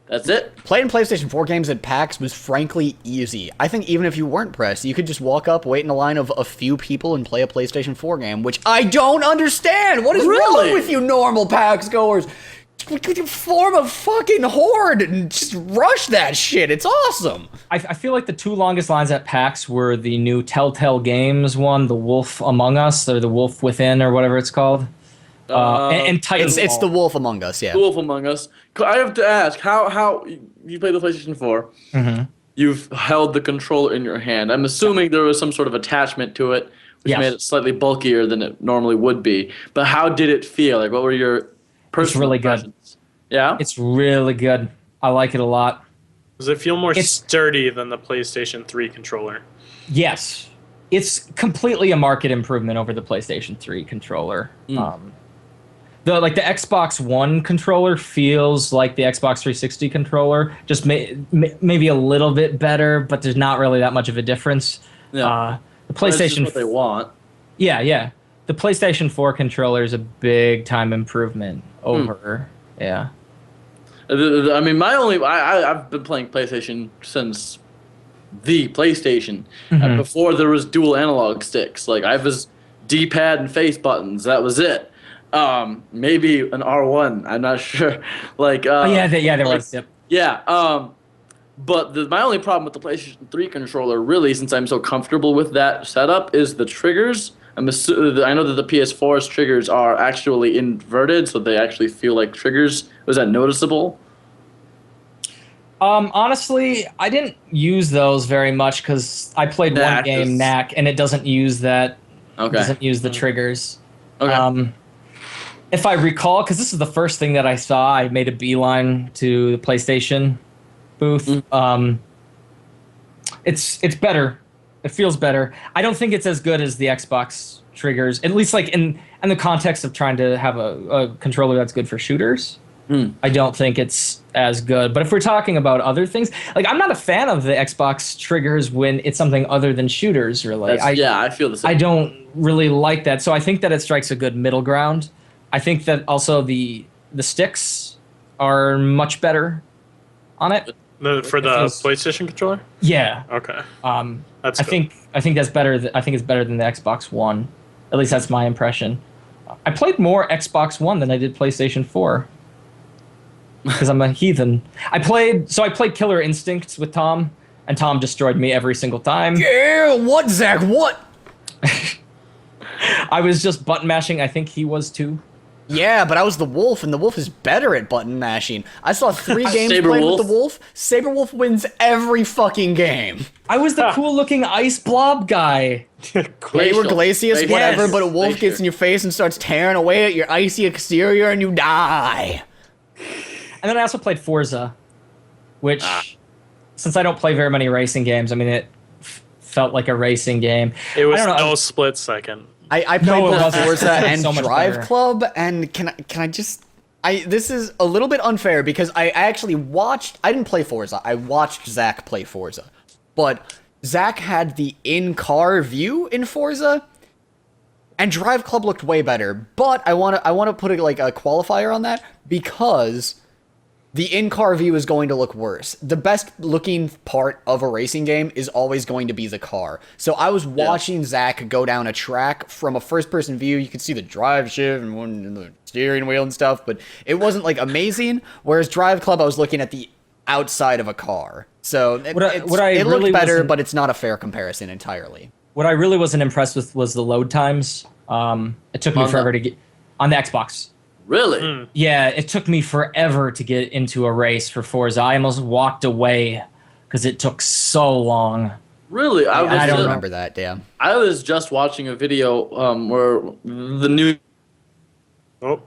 That's it? Playing PlayStation 4 games at PAX was frankly easy. I think even if you weren't pressed, you could just walk up, wait in a line of a few people, and play a PlayStation 4 game, which I don't understand! What is Really? wrong with you normal PAX goers? Form a fucking horde and just rush that shit. It's awesome. I feel like the two longest lines at PAX were the new Telltale Games one, The Wolf Among Us, or The Wolf Within, or whatever it's called. And Titanfall. It's The Wolf Among Us, yeah. The Wolf Among Us. I have to ask, how you play the PlayStation 4? Mm-hmm. You've held the controller in your hand. I'm assuming there was some sort of attachment to it, which made it slightly bulkier than it normally would be. But how did it feel? Like, what were your personal really good. impressions? Yeah? It's really good. I like it a lot. Does it feel more sturdy than the PlayStation 3 controller? Yes. It's completely a market improvement over the PlayStation 3 controller. The Xbox One controller feels like the Xbox 360 controller, just maybe a little bit better, but there's not really that much of a difference. Yeah. The PlayStation, what they want. yeah. The PlayStation 4 controller is a big time improvement over. Yeah. I mean, I've been playing PlayStation since the PlayStation. And before there was dual analog sticks. Like, I was D-pad and face buttons. That was it. Maybe an R1. I'm not sure. Like, there was. Yep. Yeah. But my only problem with the PlayStation 3 controller, really, since I'm so comfortable with that setup, is the triggers. I know that the PS4's triggers are actually inverted, so they actually feel like triggers. Was that noticeable? Honestly, I didn't use those very much because I played one game, Knack, and it doesn't use that. Okay. It doesn't use the triggers. Okay. If I recall, because this is the first thing that I saw, I made a beeline to the PlayStation booth. It's better. It feels better. I don't think it's as good as the Xbox triggers, at least like in the context of trying to have a controller that's good for shooters. I don't think it's as good. But if we're talking about other things, like I'm not a fan of the Xbox triggers when it's something other than shooters, really. I feel the same. I don't really like that. So I think that it strikes a good middle ground. I think that also the sticks are much better on it. For the PlayStation controller? Yeah. Okay. I think that's better. I think it's better than the Xbox One. At least that's my impression. I played more Xbox One than I did PlayStation 4 because I'm a heathen. I played Killer Instincts with Tom, and Tom destroyed me every single time. Yeah, what, Zach? What? I was just button mashing. I think he was too. Yeah, but I was the wolf, and the wolf is better at button mashing. I saw 3 games played with the wolf. Saberwolf wins every fucking game. I was the cool-looking ice blob guy. They were Glacius, whatever, but a wolf gets in your face and starts tearing away at your icy exterior, and you die. And then I also played Forza, which, since I don't play very many racing games, I mean, it felt like a racing game. It was no split second. I played both Forza and Drive Club, and can I just... this is a little bit unfair, because I actually watched... I didn't play Forza. I watched Zach play Forza. But Zach had the in-car view in Forza, and Drive Club looked way better. But I want to put a qualifier on that, because the in-car view is going to look worse. The best looking part of a racing game is always going to be the car. So I was watching Zach go down a track from a first-person view. You could see the drive shift and the steering wheel and stuff, but it wasn't like amazing. Whereas Drive Club, I was looking at the outside of a car. So it looked better, but it's not a fair comparison entirely. What I really wasn't impressed with was the load times. It took me forever to get on the Xbox. Really? Yeah, it took me forever to get into a race for Forza. I almost walked away because it took so long. Really? I don't remember that, damn. I was just watching a video where the new... Oh.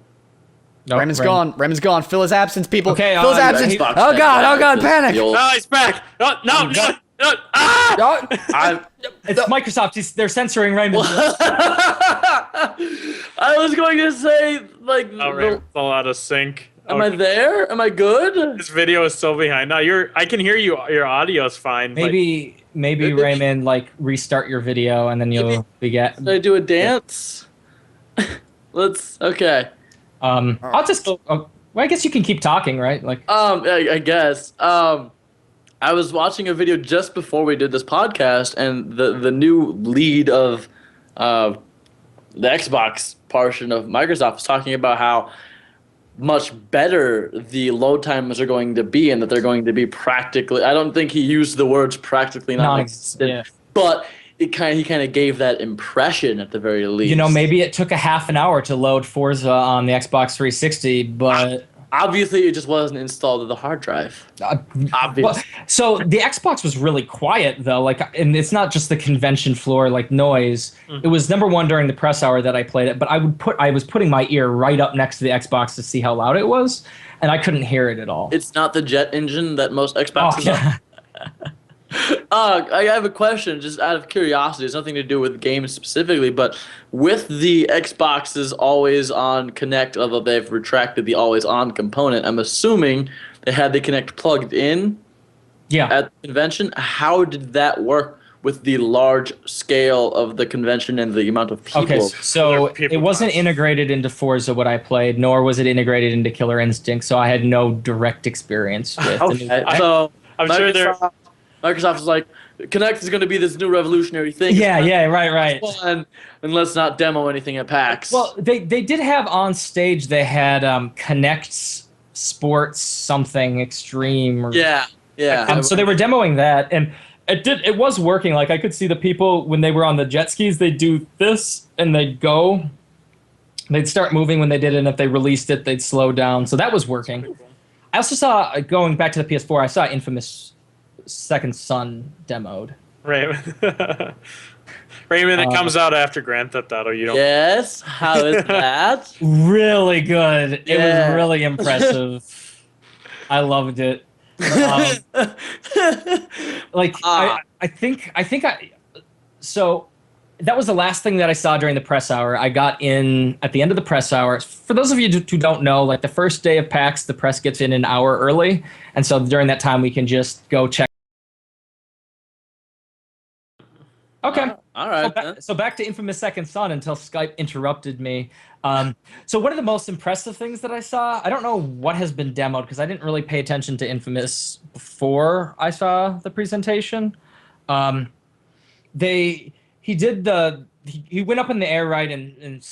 No, Raymond's gone. Raymond's gone. Fill his absence, people. Okay, Fill his absence. Oh God, panic. Oh, he's back. No. It's Microsoft. They're censoring Raymond. I was going to say, like... Raymond's all out of sync. Am I there? Am I good? This video is still behind. No, I can hear you. Your audio's fine. Maybe Raymond, like, restart your video and then you'll get... Should I do a dance? Okay. I'll just... well, I guess you can keep talking, right? Like... I guess. I was watching a video just before we did this podcast, and the new lead of the Xbox portion of Microsoft was talking about how much better the load times are going to be, and that they're going to be practically... I don't think he used the words practically non-existent, but he kind of gave that impression at the very least. You know, maybe it took a half an hour to load Forza on the Xbox 360, but... Obviously, it just wasn't installed to the hard drive. Obviously. So the Xbox was really quiet, though. Like, and it's not just the convention floor like noise. It was number one during the press hour that I played it, but I was putting my ear right up next to the Xbox to see how loud it was, and I couldn't hear it at all. It's not the jet engine that most Xboxes are. I have a question, just out of curiosity. It's nothing to do with games specifically, but with the Xbox's always-on Connect, although they've retracted the always-on component, I'm assuming they had the Connect plugged in at the convention. How did that work with the large scale of the convention and the amount of people? Okay, so it wasn't integrated into Forza, what I played, nor was it integrated into Killer Instinct, so I had no direct experience with the new... So I'm sure they're... Microsoft is like, Kinect is going to be this new revolutionary thing. Right. And let's not demo anything at PAX. Well, they did have on stage, they had Kinect's Sports something extreme. Yeah. So they were demoing that, and it was working. Like, I could see the people, when they were on the jet skis, they'd do this, and they'd go. They'd start moving when they did it, and if they released it, they'd slow down. So that was working. I also saw, going back to the PS4, I saw Infamous Second Son demoed. Raymond, it comes out after Grand Theft Auto. You don't. Yes. How is that? Really good. It was really impressive. I loved it. So that was the last thing that I saw during the press hour. I got in at the end of the press hour. For those of you who don't know, like, the first day of PAX, the press gets in an hour early, and so during that time we can just go check. Okay. All right. So back to Infamous Second Son until Skype interrupted me. So one of the most impressive things that I saw, I don't know what has been demoed because I didn't really pay attention to Infamous before I saw the presentation. He went up in the air, right, and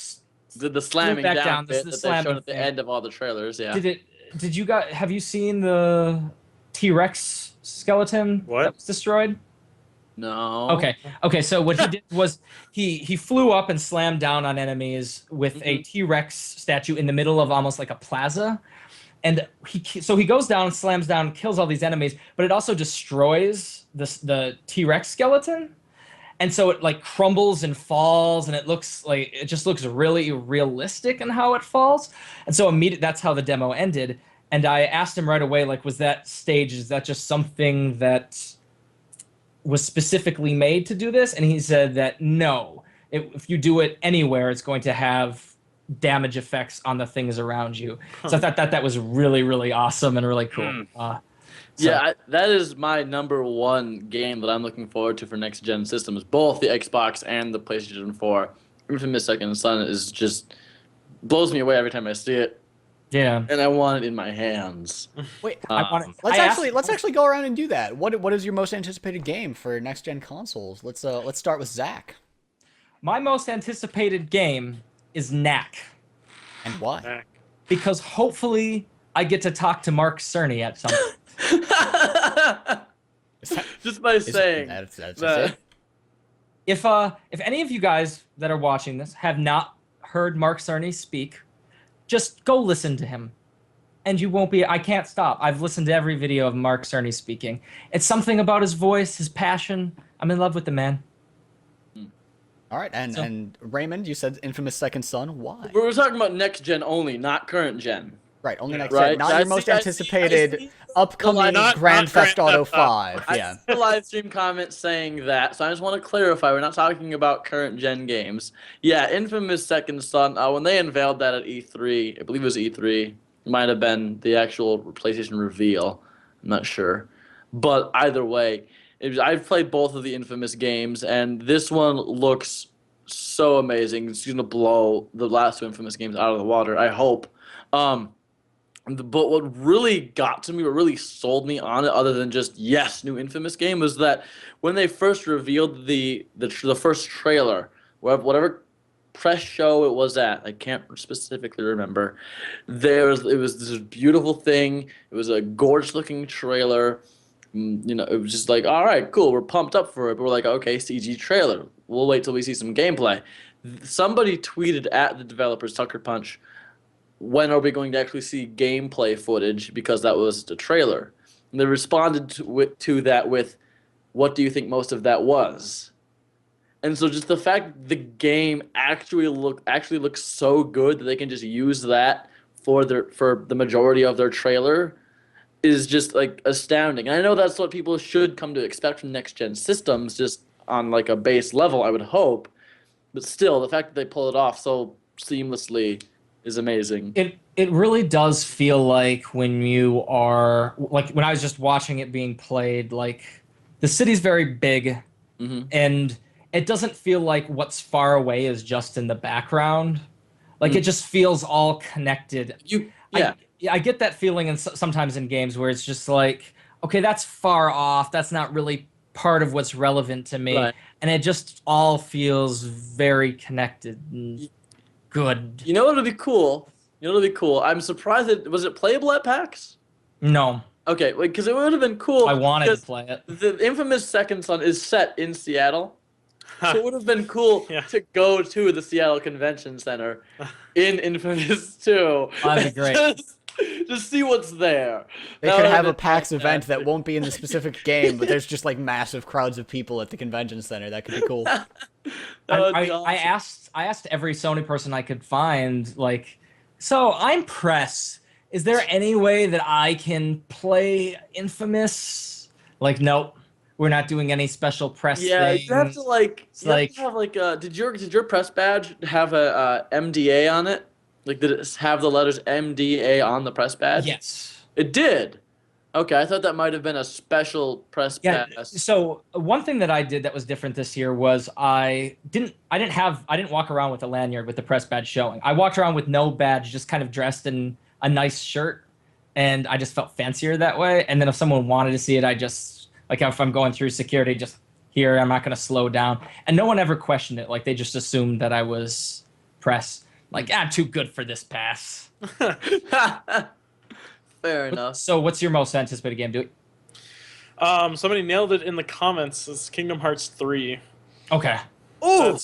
did the slamming down bit that they showed at the end of all the trailers. Yeah. Did you guys, have you seen the T-Rex skeleton that was destroyed? No. Okay. So what he did was he flew up and slammed down on enemies with a T-Rex statue in the middle of almost like a plaza, and he goes down, slams down, kills all these enemies, but it also destroys the T-Rex skeleton, and so it like crumbles and falls, and it just looks really realistic in how it falls, and so that's how the demo ended. And I asked him right away, like, is that just something that was specifically made to do this? And he said that no, if you do it anywhere, it's going to have damage effects on the things around you. So I thought that was really, really awesome and really cool. That is my number one game that I'm looking forward to for next gen systems, both the Xbox and the PlayStation 4. Infamous Second Son is just blows me away every time I see it. Yeah. And I want it in my hands. Wait, let's actually go around and do that. What is your most anticipated game for next gen consoles? Let's start with Zach. My most anticipated game is Knack. And why? Because hopefully I get to talk to Mark Cerny at some point. Just by saying that's that. it. If any of you guys that are watching this have not heard Mark Cerny speak, just go listen to him. And you won't be... I can't stop. I've listened to every video of Mark Cerny speaking. It's something about his voice, his passion. I'm in love with the man. All right, and Raymond, you said Infamous Second Son. Why? We're talking about next gen only, not current gen. Right, only next right? gen. Not your most anticipated upcoming Grand Theft Auto 5. Yeah. I see the live stream comment saying that, so I just want to clarify. We're not talking about current gen games. Yeah, Infamous Second Son. When they unveiled that at E3, I believe it was E3. It might have been the actual PlayStation reveal. I'm not sure, but either way, I've played both of the Infamous games, and this one looks so amazing. It's going to blow the last two Infamous games out of the water, I hope. But what really got to me, what really sold me on it, other than just, yes, new Infamous game, was that when they first revealed the first trailer, whatever press show it was at, I can't specifically remember, it was this beautiful thing. It was a gorgeous-looking trailer. You know, it was just like, all right, cool, we're pumped up for it. But we're like, okay, CG trailer. We'll wait till we see some gameplay. Somebody tweeted at the developers, Tucker Punch, when are we going to actually see gameplay footage, because that was the trailer. And they responded to that with, what do you think most of that was? And so just the fact the game actually looks so good that they can just use that for the majority of their trailer is just like astounding. And I know that's what people should come to expect from next gen systems, just on like a base level, I would hope. But still, the fact that they pull it off so seamlessly is amazing. It really does feel like when you are, like when I was just watching it being played, like the city's very big, and it doesn't feel like what's far away is just in the background. Like it just feels all connected. I get that feeling sometimes in games where it's just like, okay, that's far off. That's not really part of what's relevant to me. Right. And it just all feels very connected and good. You know what would be cool? I'm surprised was it playable at PAX? No. Okay, because it would have been cool. I wanted to play it. The Infamous Second Son is set in Seattle. So it would have been cool to go to the Seattle Convention Center in Infamous 2. That'd be great. Just see what's there. They could have a PAX event that won't be in the specific game, but there's just like massive crowds of people at the convention center. That could be cool. I asked every Sony person I could find, like, so I'm press. Is there any way that I can play Infamous? Like, nope. We're not doing any special press thing. You have to did your press badge have a MDA on it? Like, did it have the letters MDA on the press badge? Yes. It did? Okay, I thought that might have been a special press badge. So one thing that I did that was different this year was I didn't walk around with a lanyard with the press badge showing. I walked around with no badge, just kind of dressed in a nice shirt, and I just felt fancier that way. And then if someone wanted to see it, I just, like, if I'm going through security, just here, I'm not going to slow down. And no one ever questioned it. Like, they just assumed that I was press. Like, I'm too good for this pass. Fair enough. So what's your most anticipated game, Dewey? Somebody nailed it in the comments. It's Kingdom Hearts 3. Okay. Oh,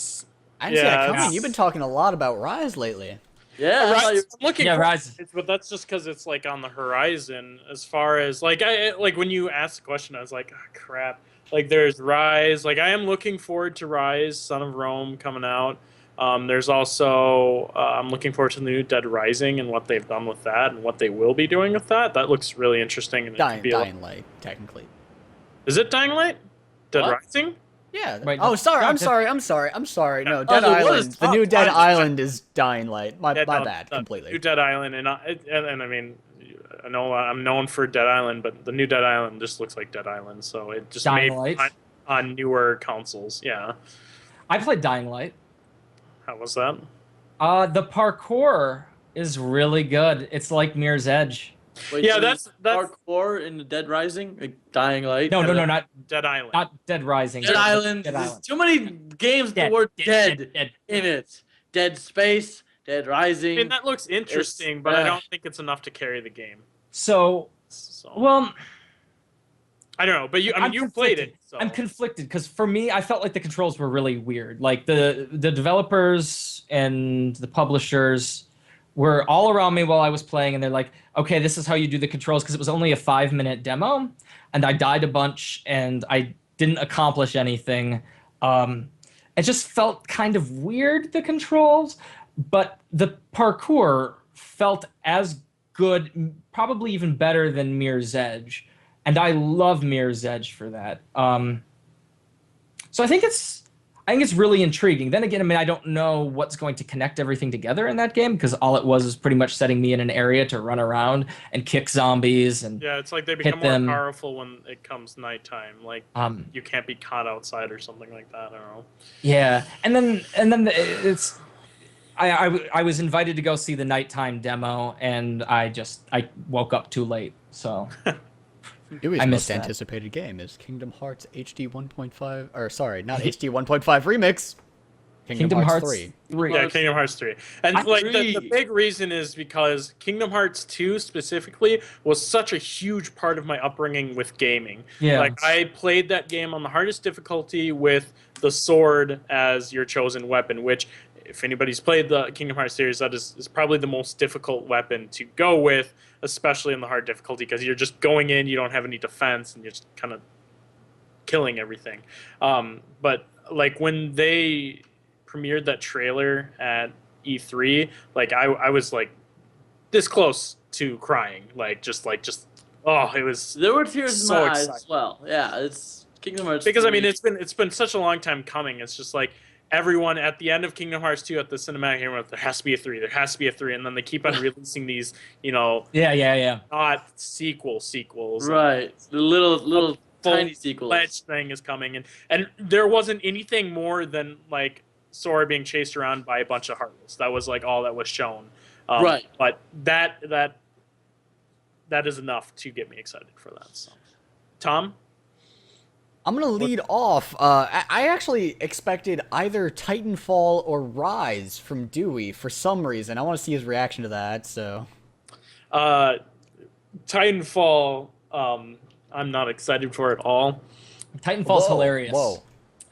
I didn't see that coming. You've been talking a lot about Rise lately. Yeah, Rise. I'm looking for Rise. But that's just because it's like on the horizon. As far as like when you asked the question, I was like, oh, crap. Like there's Rise. Like I am looking forward to Rise, Son of Rome coming out. There's also I'm looking forward to the new Dead Rising and what they've done with that and what they will be doing with that. That looks really interesting. And Dying Light, technically. Is it Dying Light? Dead Rising? Yeah. Wait, I'm sorry. No, Dead Island. The new Dead Island is Dying Light. My bad, completely. New Dead Island, and I mean, I know I'm known for Dead Island, but the new Dead Island just looks like Dead Island, so it just Dying made Light? on newer consoles. Yeah. I played Dying Light. How was that? The parkour is really good. It's like Mirror's Edge. Wait, Yeah, so that's hardcore in the Dead Rising, like Dying Light. No, not Dead Island. not Dead Rising. Dead Island. Dead There's Island. too many games with the word dead dead. in it. Dead Space, Dead Rising. I mean, that looks interesting, but I don't think it's enough to carry the game. So, well, I don't know, but you played it. So. I'm conflicted because for me, I felt like the controls were really weird. Like the developers and the publishers were all around me while I was playing, and they're like, "Okay, this is how you do the controls," because it was only a 5-minute demo, and I died a bunch, and I didn't accomplish anything. It just felt kind of weird, the controls, but the parkour felt as good, probably even better than Mirror's Edge. And I love Mirror's Edge for that. So I think it's really intriguing. Then again, I mean, I don't know what's going to connect everything together in that game because all it was pretty much setting me in an area to run around and kick zombies and yeah, it's like they become more powerful when it comes nighttime. Like you can't be caught outside or something like that. I don't know. Yeah, and then it's. I was invited to go see the nighttime demo, and I woke up too late, so. Dewey's most anticipated game is Kingdom Hearts HD 1.5, or sorry, not HD 1.5 Remix. Kingdom Hearts 3. Yeah, Kingdom Hearts 3. And the big reason is because Kingdom Hearts 2 specifically was such a huge part of my upbringing with gaming. Yeah. Like I played that game on the hardest difficulty with the sword as your chosen weapon, which if anybody's played the Kingdom Hearts series, that is probably the most difficult weapon to go with, especially in the hard difficulty, because you're just going in, you don't have any defense, and you're just kind of killing everything. But like when they premiered that trailer at E3, like I was like this close to crying, it was. There were tears in my eyes exciting. as well. Yeah, it's Kingdom Hearts. Because 3. I mean, it's been such a long time coming. It's just like. Everyone at the end of Kingdom Hearts 2 at the cinematic game, there has to be a 3, there has to be a 3, and then they keep on releasing these, not sequels. Right, the little tiny sequels. Fledged thing is coming, and there wasn't anything more than like Sora being chased around by a bunch of Heartless. That was like all that was shown. Right, but that is enough to get me excited for that. So, Tom. I'm going to lead off. I actually expected either Titanfall or Rise from Dewey for some reason. I want to see his reaction to that, so. Titanfall, I'm not excited for at all. Titanfall's hilarious. Whoa.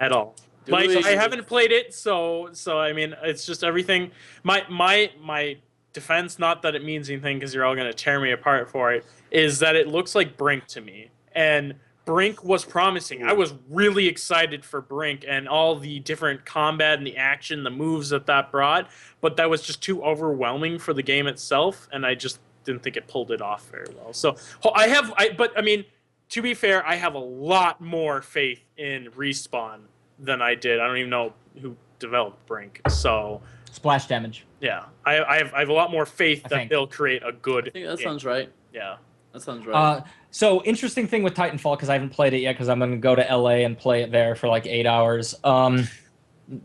At all. Like, I haven't played it, so I mean, it's just everything. My defense, not that it means anything because you're all going to tear me apart for it, is that it looks like Brink to me. And Brink was promising. I was really excited for Brink and all the different combat and the action, the moves that brought, but that was just too overwhelming for the game itself, and I just didn't think it pulled it off very well. So but I mean, to be fair, I have a lot more faith in Respawn than I did. I don't even know who developed Brink, so Splash Damage. Yeah, I have a lot more faith that they'll create a good. I think that game. sounds right. Yeah. That sounds right. So interesting thing with Titanfall, because I haven't played it yet, because I'm going to go to LA and play it there for like 8 hours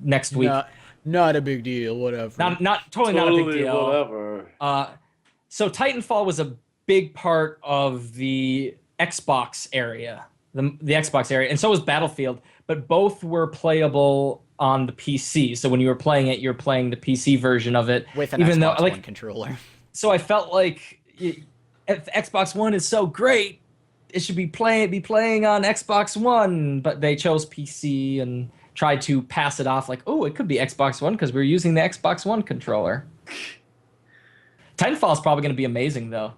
next week. Not a big deal, whatever. Totally not a big deal. Whatever. So Titanfall was a big part of the Xbox area, the Xbox area, and so was Battlefield, but both were playable on the PC. So when you were playing it, you're playing the PC version of it. With an Xbox One controller. So I felt like... If Xbox One is so great, it should be playing on Xbox One, but they chose PC and tried to pass it off like, oh, it could be Xbox One because we're using the Xbox One controller. Titanfall is probably going to be amazing, though.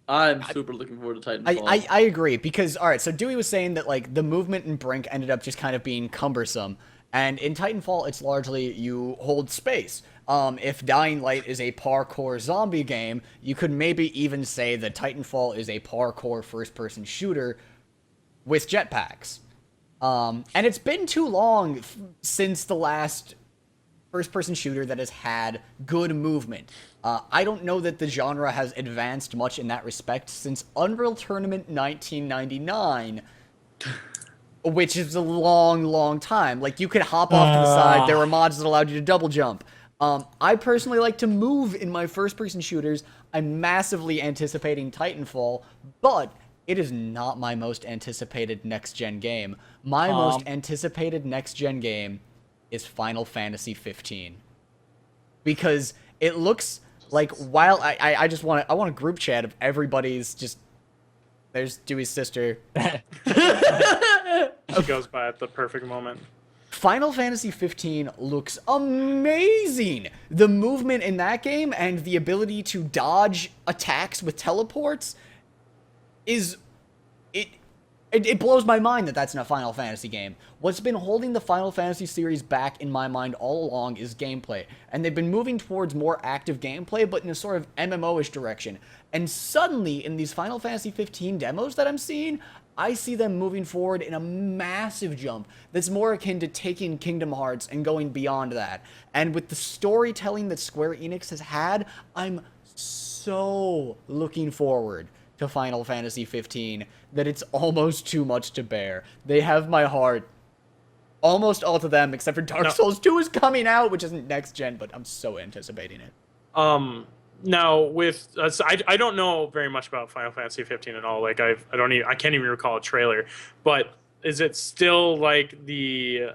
I'm super looking forward to Titanfall. I agree, because, all right, so Dewey was saying that, like, the movement in Brink ended up just kind of being cumbersome, and in Titanfall, it's largely you hold space. If Dying Light is a parkour zombie game, you could maybe even say that Titanfall is a parkour first-person shooter with jetpacks. And it's been too long since the last first-person shooter that has had good movement. I don't know that the genre has advanced much in that respect since Unreal Tournament 1999, which is a long, long time. Like, you could hop off to the side. There were mods that allowed you to double jump. I personally like to move in my first-person shooters. I'm massively anticipating Titanfall, but it is not my most anticipated next-gen game. My most anticipated next-gen game is Final Fantasy 15. Because it looks like, while I want a group chat of everybody's just... There's Dewey's sister. She goes by at the perfect moment. Final Fantasy 15 looks amazing! The movement in that game and the ability to dodge attacks with teleports is... It blows my mind that that's in a Final Fantasy game. What's been holding the Final Fantasy series back in my mind all along is gameplay. And they've been moving towards more active gameplay, but in a sort of MMO-ish direction. And suddenly, in these Final Fantasy 15 demos that I'm seeing, I see them moving forward in a massive jump that's more akin to taking Kingdom Hearts and going beyond that. And with the storytelling that Square Enix has had, I'm so looking forward to Final Fantasy 15 that it's almost too much to bear. They have my heart. Almost all to them, except for Dark Souls 2 is coming out, which isn't next gen, but I'm so anticipating it. Now with I don't know very much about Final Fantasy 15 at all. Like I can't even recall a trailer. But is it still like the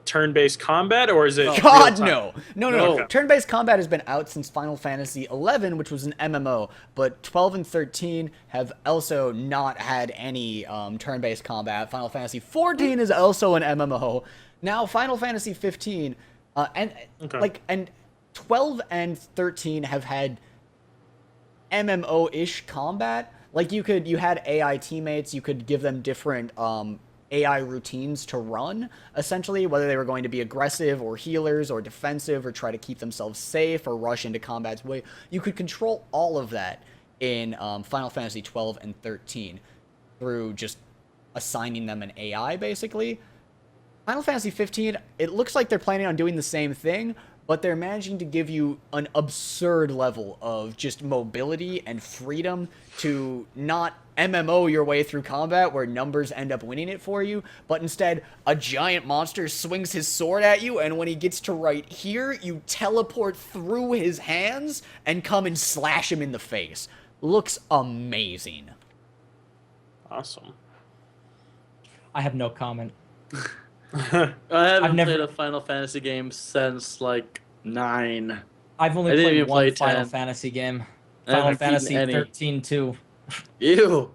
turn-based combat, or is it God, no. Okay. Turn-based combat has been out since Final Fantasy 11, which was an MMO, but 12 and 13 have also not had any turn-based combat. Final Fantasy 14 is also an MMO. Now Final Fantasy 15 and 12 and 13 have had MMO-ish combat. Like you had AI teammates, you could give them different AI routines to run, essentially, whether they were going to be aggressive or healers or defensive or try to keep themselves safe or rush into combat's way. You could control all of that in Final Fantasy 12 and 13 through just assigning them an AI, basically. Final Fantasy 15, it looks like they're planning on doing the same thing, but they're managing to give you an absurd level of just mobility and freedom to not MMO your way through combat where numbers end up winning it for you, but instead a giant monster swings his sword at you, and when he gets to right here, you teleport through his hands and come and slash him in the face. Looks amazing. Awesome. I have no comment. I haven't played a Final Fantasy game since like 9. I've only played one Final Fantasy game. Final Fantasy 13 too. Ew.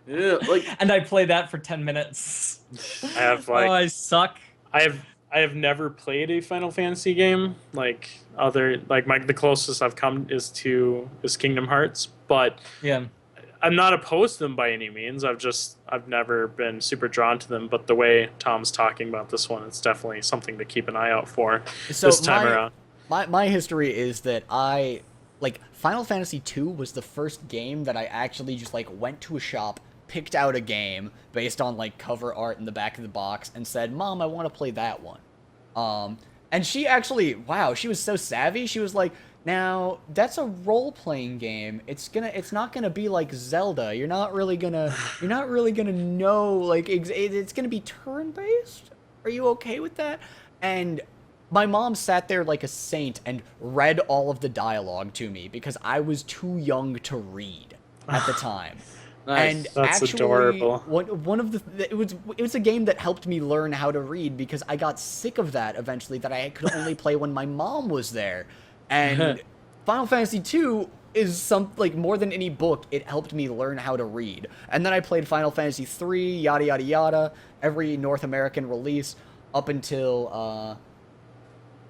Ew. Like, and I played that for 10 minutes. I have I suck. I have never played a Final Fantasy game. The closest I've come is Kingdom Hearts, but yeah. I'm not opposed to them by any means. I've never been super drawn to them, but the way Tom's talking about this one, it's definitely something to keep an eye out for this time around. My history is that Final Fantasy 2 was the first game that I actually just went to a shop, picked out a game based on cover art in the back of the box and said, "Mom, I want to play that one." And she actually, wow, she was so savvy. She was like, "Now, that's a role-playing game. It's not gonna be like Zelda. You're not really gonna know, it's gonna be turn-based. Are you okay with that?" And my mom sat there like a saint and read all of the dialogue to me because I was too young to read at the time. Nice. And That's actually, adorable. it was a game that helped me learn how to read because I got sick of that eventually, that I could only play when my mom was there. And Final Fantasy II is more than any book, it helped me learn how to read. And then I played Final Fantasy III, yada yada yada, every North American release up until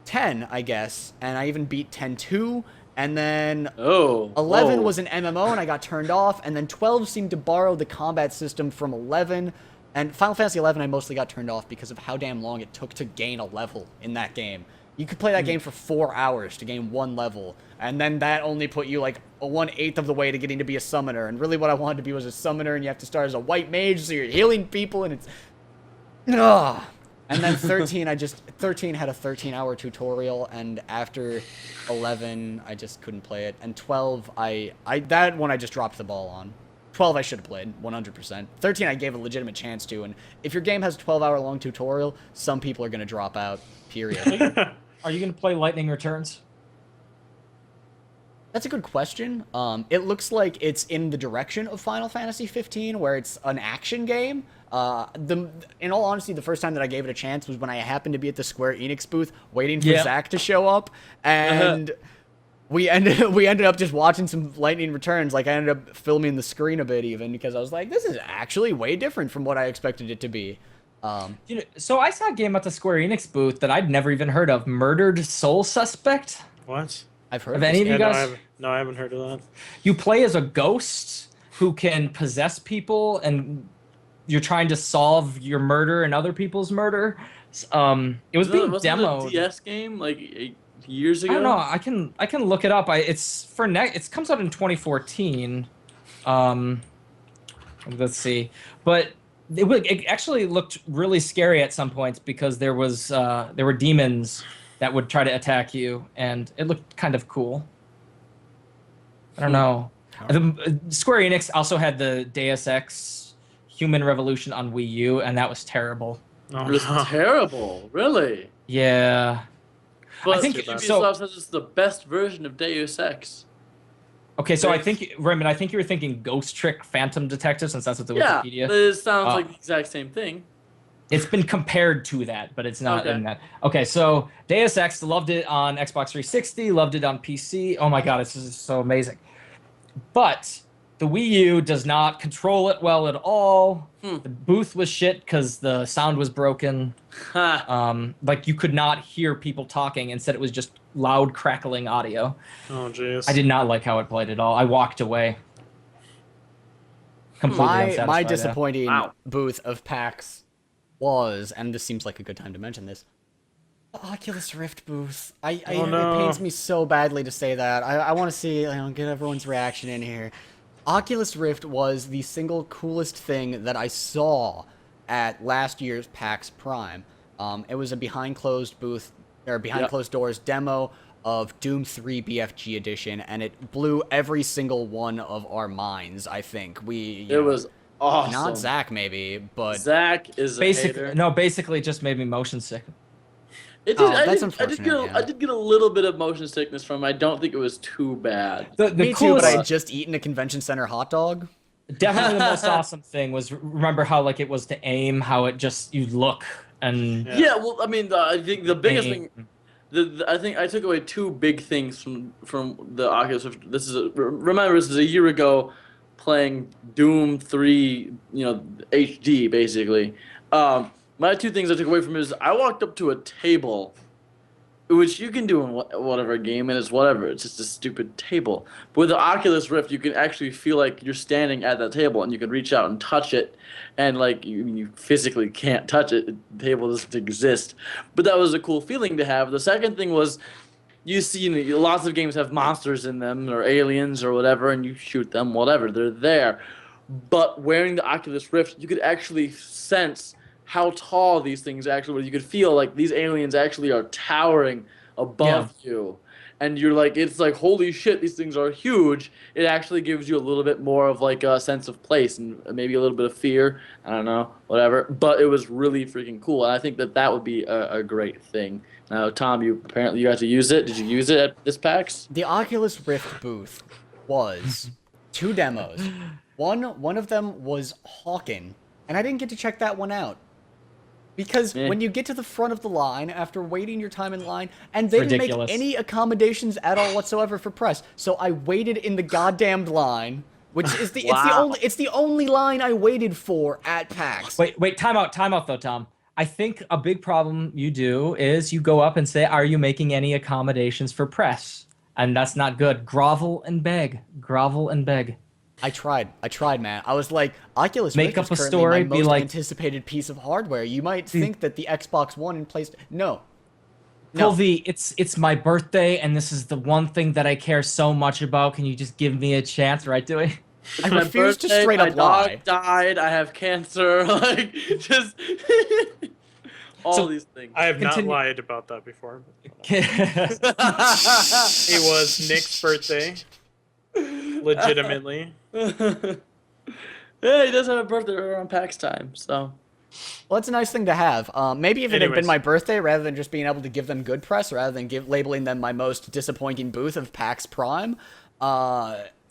10, I guess. And I even beat 10-2. And then 11 was an MMO and I got turned off. And then 12 seemed to borrow the combat system from 11. And Final Fantasy 11 I mostly got turned off because of how damn long it took to gain a level in that game. You could play that game for 4 hours to gain one level, and then that only put you a 1/8 of the way to getting to be a summoner. And really what I wanted to be was a summoner, and you have to start as a white mage, so you're healing people, and it's... Ugh. And then 13, 13 had a 13-hour tutorial, and after 11, I just couldn't play it. And 12, that one I just dropped the ball on. 12 I should have played, 100%. 13 I gave a legitimate chance to, and if your game has a 12-hour-long tutorial, some people are going to drop out, period. Are you going to play Lightning Returns? That's a good question. It looks like it's in the direction of Final Fantasy 15, where it's an action game. In all honesty, the first time that I gave it a chance was when I happened to be at the Square Enix booth waiting for Zach to show up, and we ended up just watching some Lightning Returns. Like, I ended up filming the screen a bit even, because I was like, this is actually way different from what I expected it to be. So I saw a game at the Square Enix booth that I'd never even heard of, Murdered Soul Suspect. What? I've heard of any of you guys? No, I haven't heard of that. You play as a ghost who can possess people, and you're trying to solve your murder and other people's murder. It was being demoed. It a DS game like 8 years ago? I don't know. I can look it up. It's for It comes out in 2014. Let's see, but it actually looked really scary at some points because there were demons that would try to attack you, and it looked kind of cool. I don't know. Square Enix also had the Deus Ex Human Revolution on Wii U, and that was terrible. Oh, it was terrible, really? Yeah. But I think Ubisoft says it's the best version of Deus Ex. Okay, so I think, Raymond, you were thinking Ghost Trick Phantom Detective, since that's what the Wikipedia... Yeah, it sounds like the exact same thing. It's been compared to that, but it's not in that. Okay, so Deus Ex, loved it on Xbox 360, loved it on PC. Oh my god, it's just so amazing. But the Wii U does not control it well at all. The booth was shit because the sound was broken. Like, you could not hear people talking. Instead, it was just loud, crackling audio. Oh, jeez. I did not like how it played at all. I walked away. Completely unsatisfied. My disappointing booth of PAX was, and this seems like a good time to mention this, the Oculus Rift booth. It pains me so badly to say that. I want to see, get everyone's reaction in here. Oculus Rift was the single coolest thing that I saw at last year's PAX Prime. It was a behind closed doors demo of Doom 3 BFG edition, and it blew every single one of our minds. I think it was awesome. Not Zach, maybe, but Zach is basically it just made me motion sick. It did. I did get a little bit of motion sickness from it. I don't think it was too bad. Me too, but I had just eaten a convention center hot dog. Definitely the most awesome thing was, remember how it was to aim, how it just, you look and... Yeah, well, I mean, I think the biggest thing... I think I took away two big things from the Oculus Rift. Remember, this is a year ago playing Doom 3, HD, basically. My two things I took away from it is I walked up to a table, which you can do in whatever game, and it's whatever. It's just a stupid table. But with the Oculus Rift, you can actually feel like you're standing at that table, and you can reach out and touch it, and you physically can't touch it. The table doesn't exist. But that was a cool feeling to have. The second thing was, you see, lots of games have monsters in them, or aliens, or whatever, and you shoot them, whatever. They're there. But wearing the Oculus Rift, you could actually sense how tall these things actually were. You could feel like these aliens actually are towering above you. And you're like, it's like, holy shit, these things are huge. It actually gives you a little bit more of a sense of place and maybe a little bit of fear. I don't know, whatever. But it was really freaking cool. And I think that would be a great thing. Now, Tom, you got to use it. Did you use it at this PAX? The Oculus Rift booth was 2 demos. One of them was Hawken, and I didn't get to check that one out. Because when you get to the front of the line, after waiting your time in line, and they didn't make any accommodations at all whatsoever for press, so I waited in the goddamned line, which is it's the only line I waited for at PAX. Wait, time out though, Tom. I think a big problem you do is you go up and say, "Are you making any accommodations for press?" And that's not good. Grovel and beg. I tried, man. I was like, Oculus Rift is currently my most anticipated piece of hardware. You might think that the Xbox One in place... No. Colby, it's my birthday, and this is the one thing that I care so much about. Can you just give me a chance, right, Dewey? I refuse to straight up lie. My dog died, I have cancer, just... all these things. I have not lied about that before. It was Nick's birthday. Legitimately. Yeah, he does have a birthday around PAX time, so. Well, that's a nice thing to have. Maybe if it had been my birthday, rather than just being able to give them good press, rather than labeling them my most disappointing booth of PAX Prime,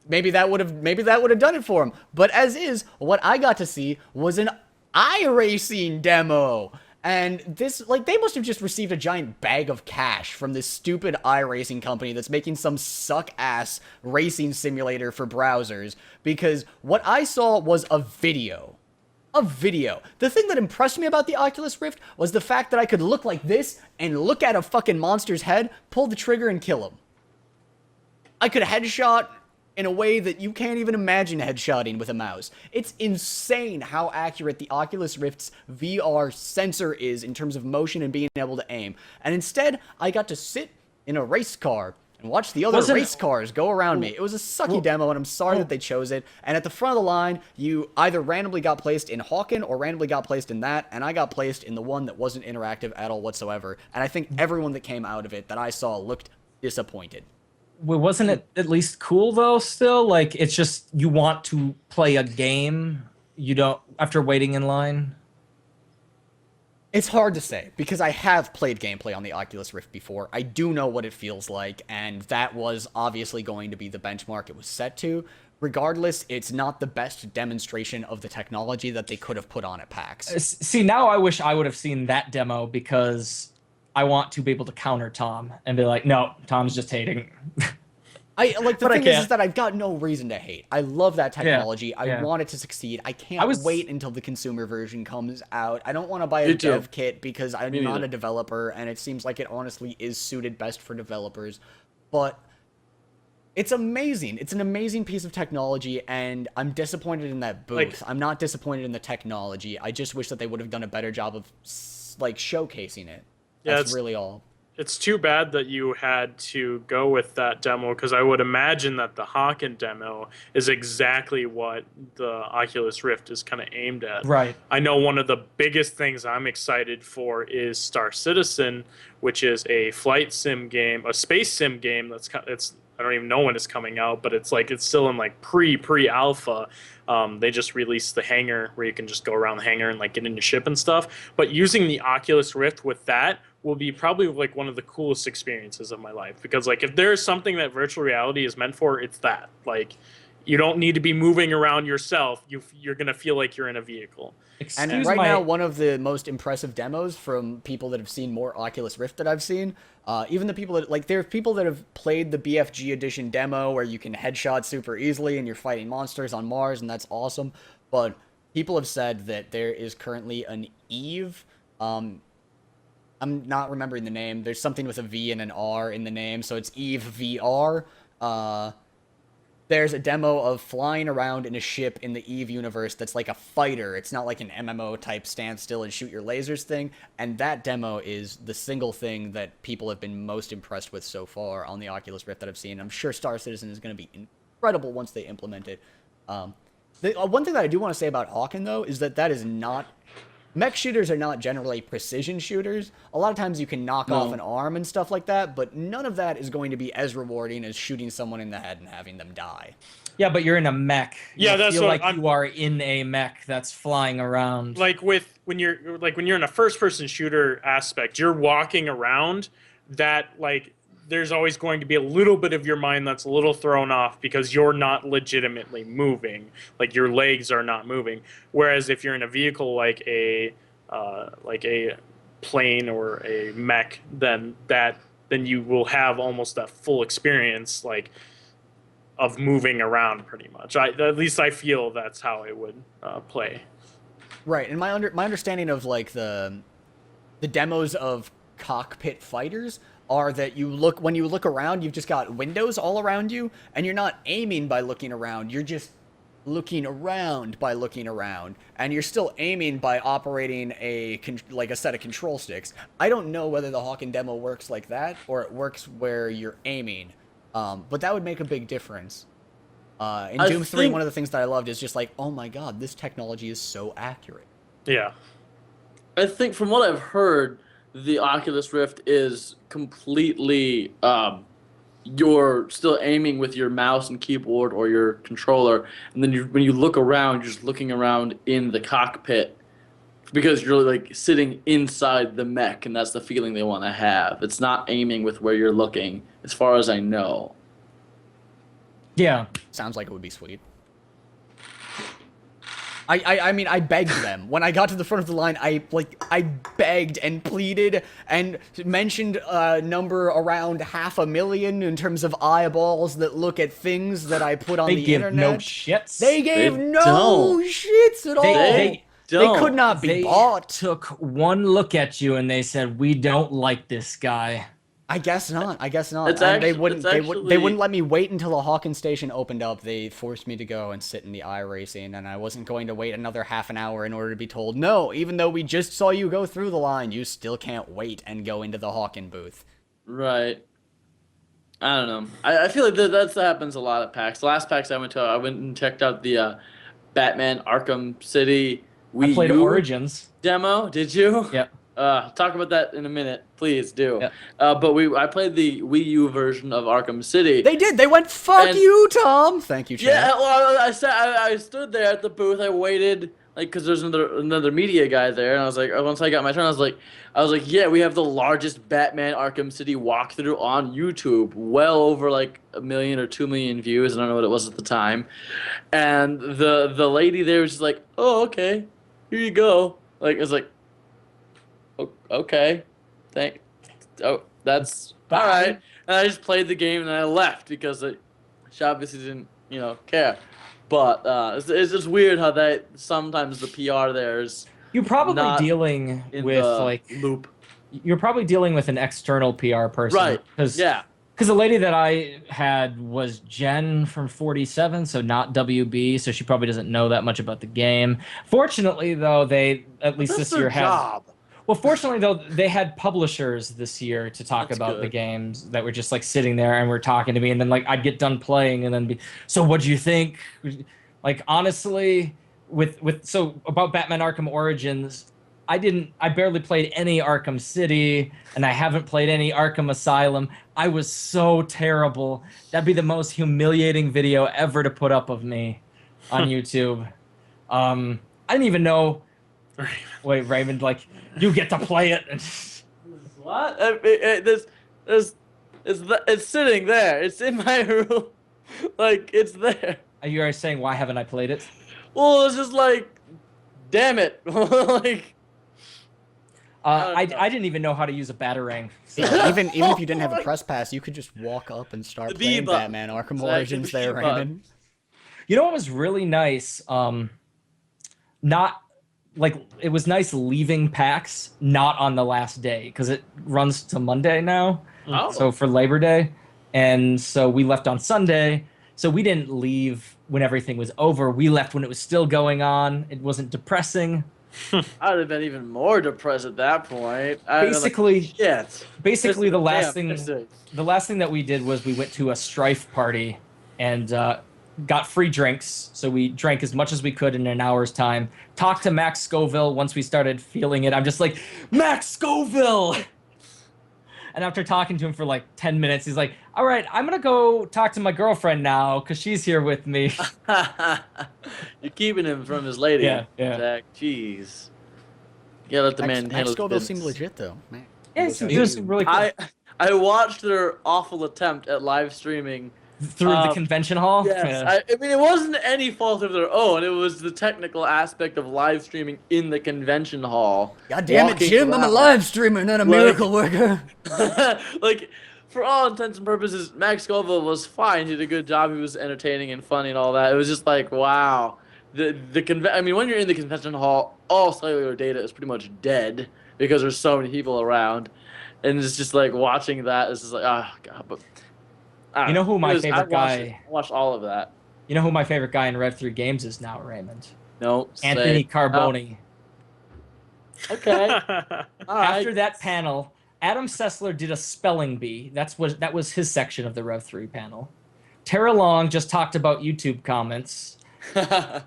maybe that would have done it for him. But as is, what I got to see was an iRacing demo. And this, like, they must have just received a giant bag of cash from this stupid iRacing company that's making some suck-ass racing simulator for browsers, because what I saw was a video. A video. The thing that impressed me about the Oculus Rift was the fact that I could look like this and look at a fucking monster's head, pull the trigger, and kill him. I could headshot in a way that you can't even imagine headshotting with a mouse. It's insane how accurate the Oculus Rift's VR sensor is in terms of motion and being able to aim. And instead, I got to sit in a race car and watch the other race cars go around me. It was a sucky demo, and I'm sorry that they chose it. And at the front of the line, you either randomly got placed in Hawken or randomly got placed in that, and I got placed in the one that wasn't interactive at all whatsoever. And I think everyone that came out of it that I saw looked disappointed. Well, wasn't it at least cool though? Still, like, it's just you want to play a game. You don't after waiting in line. It's hard to say, because I have played gameplay on the Oculus Rift before. I do know what it feels like, and that was obviously going to be the benchmark it was set to. Regardless, it's not the best demonstration of the technology that they could have put on at PAX. See, now I wish I would have seen that demo, because I want to be able to counter Tom and be like, no, Tom's just hating. The thing is that I've got no reason to hate. I love that technology. I want it to succeed. I can't wait until the consumer version comes out. I don't want to buy a dev kit because I'm not a developer, and it seems like it honestly is suited best for developers. But it's amazing. It's an amazing piece of technology, and I'm disappointed in that booth. I'm not disappointed in the technology. I just wish that they would have done a better job of showcasing it. That's really all. It's too bad that you had to go with that demo, because I would imagine that the Hawken demo is exactly what the Oculus Rift is kind of aimed at. Right. I know one of the biggest things I'm excited for is Star Citizen, which is a flight sim game, a space sim game it's I don't even know when it's coming out, but it's still in pre-alpha. They just released the hangar where you can just go around the hangar and get in your ship and stuff. But using the Oculus Rift with that will be probably one of the coolest experiences of my life, because if there's something that virtual reality is meant for, it's that. You don't need to be moving around yourself. You're gonna feel like you're in a vehicle. And right now, one of the most impressive demos from people that have seen more Oculus Rift that I've seen, even the people that there are people that have played the BFG edition demo where you can headshot super easily and you're fighting monsters on Mars, and that's awesome. But people have said that there is currently an Eve. I'm not remembering the name. There's something with a V and an R in the name, so it's Eve VR. There's a demo of flying around in a ship in the Eve universe that's like a fighter. It's not like an MMO type stand still and shoot your lasers thing. And that demo is the single thing that people have been most impressed with so far on the Oculus Rift that I've seen. I'm sure Star Citizen is going to be incredible once they implement it. One thing that I do want to say about Hawken, though, is that is not... Mech shooters are not generally precision shooters. A lot of times you can knock off an arm and stuff like that, but none of that is going to be as rewarding as shooting someone in the head and having them die. Yeah, but you're in a mech. Yeah, that's feel like you are in a mech that's flying around. When you're in a first-person shooter aspect, you're walking around. There's always going to be a little bit of your mind that's a little thrown off because you're not legitimately moving. Your legs are not moving. Whereas if you're in a vehicle like a plane or a mech, then you will have almost that full experience of moving around pretty much. At least I feel that's how it would play. Right, and my understanding of the demos of cockpit fighters are that when you look around, you've just got windows all around you, and you're not aiming by looking around, you're just looking around by looking around, and you're still aiming by operating a set of control sticks. I don't know whether the Hawken demo works like that, or it works where you're aiming, but that would make a big difference. In Doom 3, one of the things that I loved is just oh my god, this technology is so accurate. Yeah. I think from what I've heard, the Oculus Rift is completely you're still aiming with your mouse and keyboard or your controller, and then when you look around, you're just looking around in the cockpit because you're like sitting inside the mech, and that's the feeling they want to have. It's not aiming with where you're looking, as far as I know. Yeah. Sounds like it would be sweet. I mean, I begged them. When I got to the front of the line, I begged and pleaded and mentioned a number around 500,000 in terms of eyeballs that look at things that I put on the internet. They gave no shits. They gave no shits at all. They could not be bought. They took one look at you and they said, "We don't like this guy." I guess not. They wouldn't let me wait until the Hawkins station opened up. They forced me to go and sit in the iRacing, and I wasn't going to wait another half an hour in order to be told, no, even though we just saw you go through the line, you still can't wait and go into the Hawkins booth. Right. I don't know. I feel like that happens a lot at PAX. The last PAX I went to, I went and checked out the Batman Arkham City Wii I played U Origins demo. Did you? Yep. Talk about that in a minute, please do. Yep. But I played the Wii U version of Arkham City. They did. They went, "Fuck you, Tom." Thank you, Chad. Yeah. Well, I stood there at the booth. I waited, like, because there's another media guy there, and I was like, once I got my turn, I was like, yeah, we have the largest Batman Arkham City walkthrough on YouTube, well over like 1 million or 2 million views. I don't know what it was at the time, and the lady there was just like, "Oh, okay, here you go." Like, it's like, okay, that's all right. And I just played the game and I left because she obviously didn't, care. But it's just weird how sometimes the PR there is. You're probably dealing with like loop. You're probably dealing with an external PR person, right? Because the lady that I had was Jen from 47, so not WB, so she probably doesn't know that much about the game. Fortunately, though, they at least this year had. Well, fortunately, though, they had publishers this year to talk about the games that were just, like, sitting there and were talking to me. And then, like, I'd get done playing and then be, "So what'd you think?" Like, honestly, so about Batman Arkham Origins, I barely played any Arkham City, and I haven't played any Arkham Asylum. I was so terrible. That'd be the most humiliating video ever to put up of me on YouTube. I didn't even know... Wait, Raymond, like, you get to play it. What? It's sitting there. It's in my room. Like, it's there. Are you saying, why haven't I played it? Well, it's just like, damn it. Like, I didn't even know how to use a Batarang. So. Even if you didn't have a press pass, you could just walk up and start playing Batman Arkham Origins there, Raymond. You know what was really nice? It was nice leaving PAX not on the last day because it runs to Monday now. Oh. So for Labor Day. And so we left on Sunday. So we didn't leave when everything was over. We left when it was still going on. It wasn't depressing. I'd have been even more depressed at that point. Basically, the last thing that we did was we went to a Strife party and got free drinks, so we drank as much as we could in an hour's time. Talked to Max Scoville once we started feeling it. I'm just like, Max Scoville! And after talking to him for like 10 minutes, he's like, all right, I'm going to go talk to my girlfriend now because she's here with me. You're keeping him from his lady. Yeah. Jack. Jeez. Yeah, let the man handle Max his Scoville business. seemed legit, though. Man. Yeah, it was really cool. I watched their awful attempt at live streaming through the convention hall? Yes. I mean, it wasn't any fault of their own. It was the technical aspect of live streaming in the convention hall. God damn it, Jim, I'm a live streamer, not a miracle worker. Like, for all intents and purposes, Max Scoville was fine. He did a good job. He was entertaining and funny and all that. It was just like, wow. I mean, when you're in the convention hall, all cellular data is pretty much dead because there's so many people around. And it's just like watching that is just like, oh, God. But you know who my favorite guy... I watched all of that. You know who my favorite guy in Rev 3 Games is now, Raymond? No. Anthony Carboni. Oh. Okay. After that panel, Adam Sessler did a spelling bee. That was his section of the Rev 3 panel. Tara Long just talked about YouTube comments.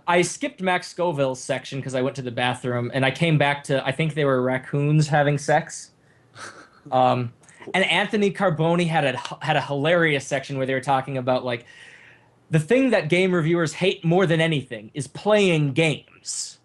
I skipped Max Scoville's section because I went to the bathroom, and I came back to, I think they were raccoons having sex. And Anthony Carboni had a hilarious section where they were talking about like the thing that game reviewers hate more than anything is playing games.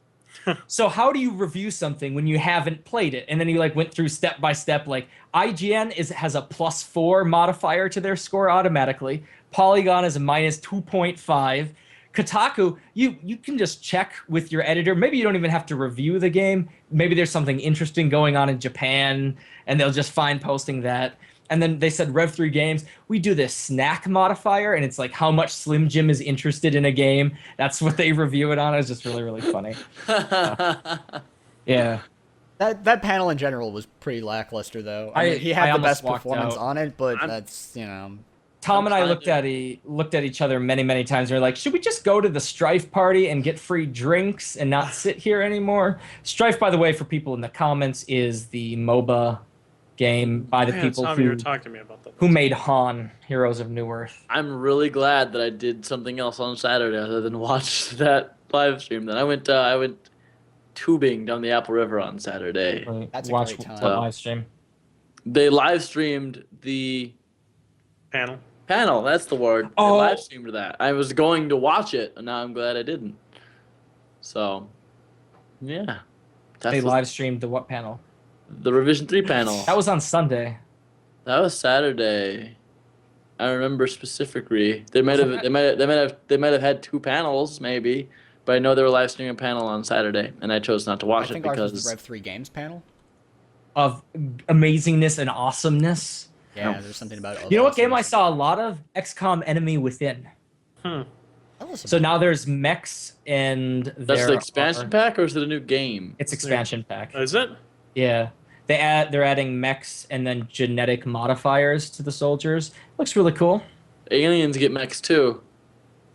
So how do you review something when you haven't played it? And then he like went through step by step. Like IGN has a +4 modifier to their score automatically. Polygon is a -2.5. Kotaku, you can just check with your editor. Maybe you don't even have to review the game. Maybe there's something interesting going on in Japan, and they'll just find posting that. And then they said Rev3 Games, we do this snack modifier, and it's like how much Slim Jim is interested in a game. That's what they review it on. It's just really, really funny. Yeah. That panel in general was pretty lackluster, though. I mean, he had the best performance on it, but that's, you know... Tom and I looked at each other many, many times. And we were like, should we just go to the Strife party and get free drinks and not sit here anymore? Strife, by the way, for people in the comments, is the MOBA game by the people who made Han, Heroes of Newerth. I'm really glad that I did something else on Saturday other than watch that live stream. Then I went tubing down the Apple River on Saturday. That's a great time. Live stream. They live streamed the panel. That's the word. Oh. They live streamed that. I was going to watch it, and now I'm glad I didn't. So, yeah. They live streamed the what panel? The Revision 3 panel. That was on Sunday. That was Saturday. I remember specifically. They might have had 2 panels maybe, but I know they were live streaming a panel on Saturday, and I chose not to watch it because ours was the Rev 3 Games panel of amazingness and awesomeness. Yeah, there's something about it. You know what game I saw a lot of? XCOM Enemy Within. So now there's mechs and that's the expansion pack, or is it a new game? It's expansion pack. Is it? Yeah. They're adding mechs and then genetic modifiers to the soldiers. Looks really cool. Aliens get mechs too.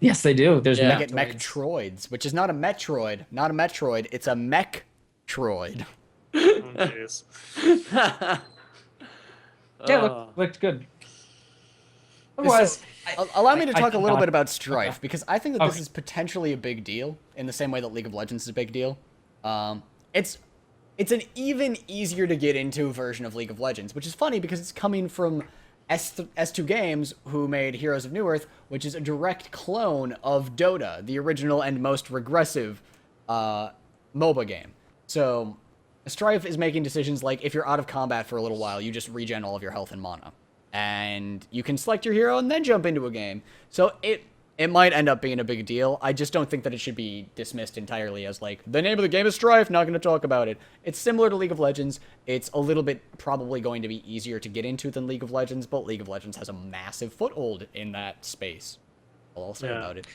Yes, they do. There's they get Mechtroids, which is not a Metroid. Not a Metroid. It's a Mechtroid. Oh, jeez. Yeah, looked good. Otherwise, allow me to talk a little bit about Strife, because I think that this is potentially a big deal, in the same way that League of Legends is a big deal. It's an even easier to get into version of League of Legends, which is funny because it's coming from S2 Games, who made Heroes of Newerth, which is a direct clone of Dota, the original and most regressive MOBA game. So Strife is making decisions like, if you're out of combat for a little while, you just regen all of your health and mana. And you can select your hero and then jump into a game. So it might end up being a big deal. I just don't think that it should be dismissed entirely as like, the name of the game is Strife, not going to talk about it. It's similar to League of Legends. It's a little bit probably going to be easier to get into than League of Legends, but League of Legends has a massive foothold in that space. I'll say about it.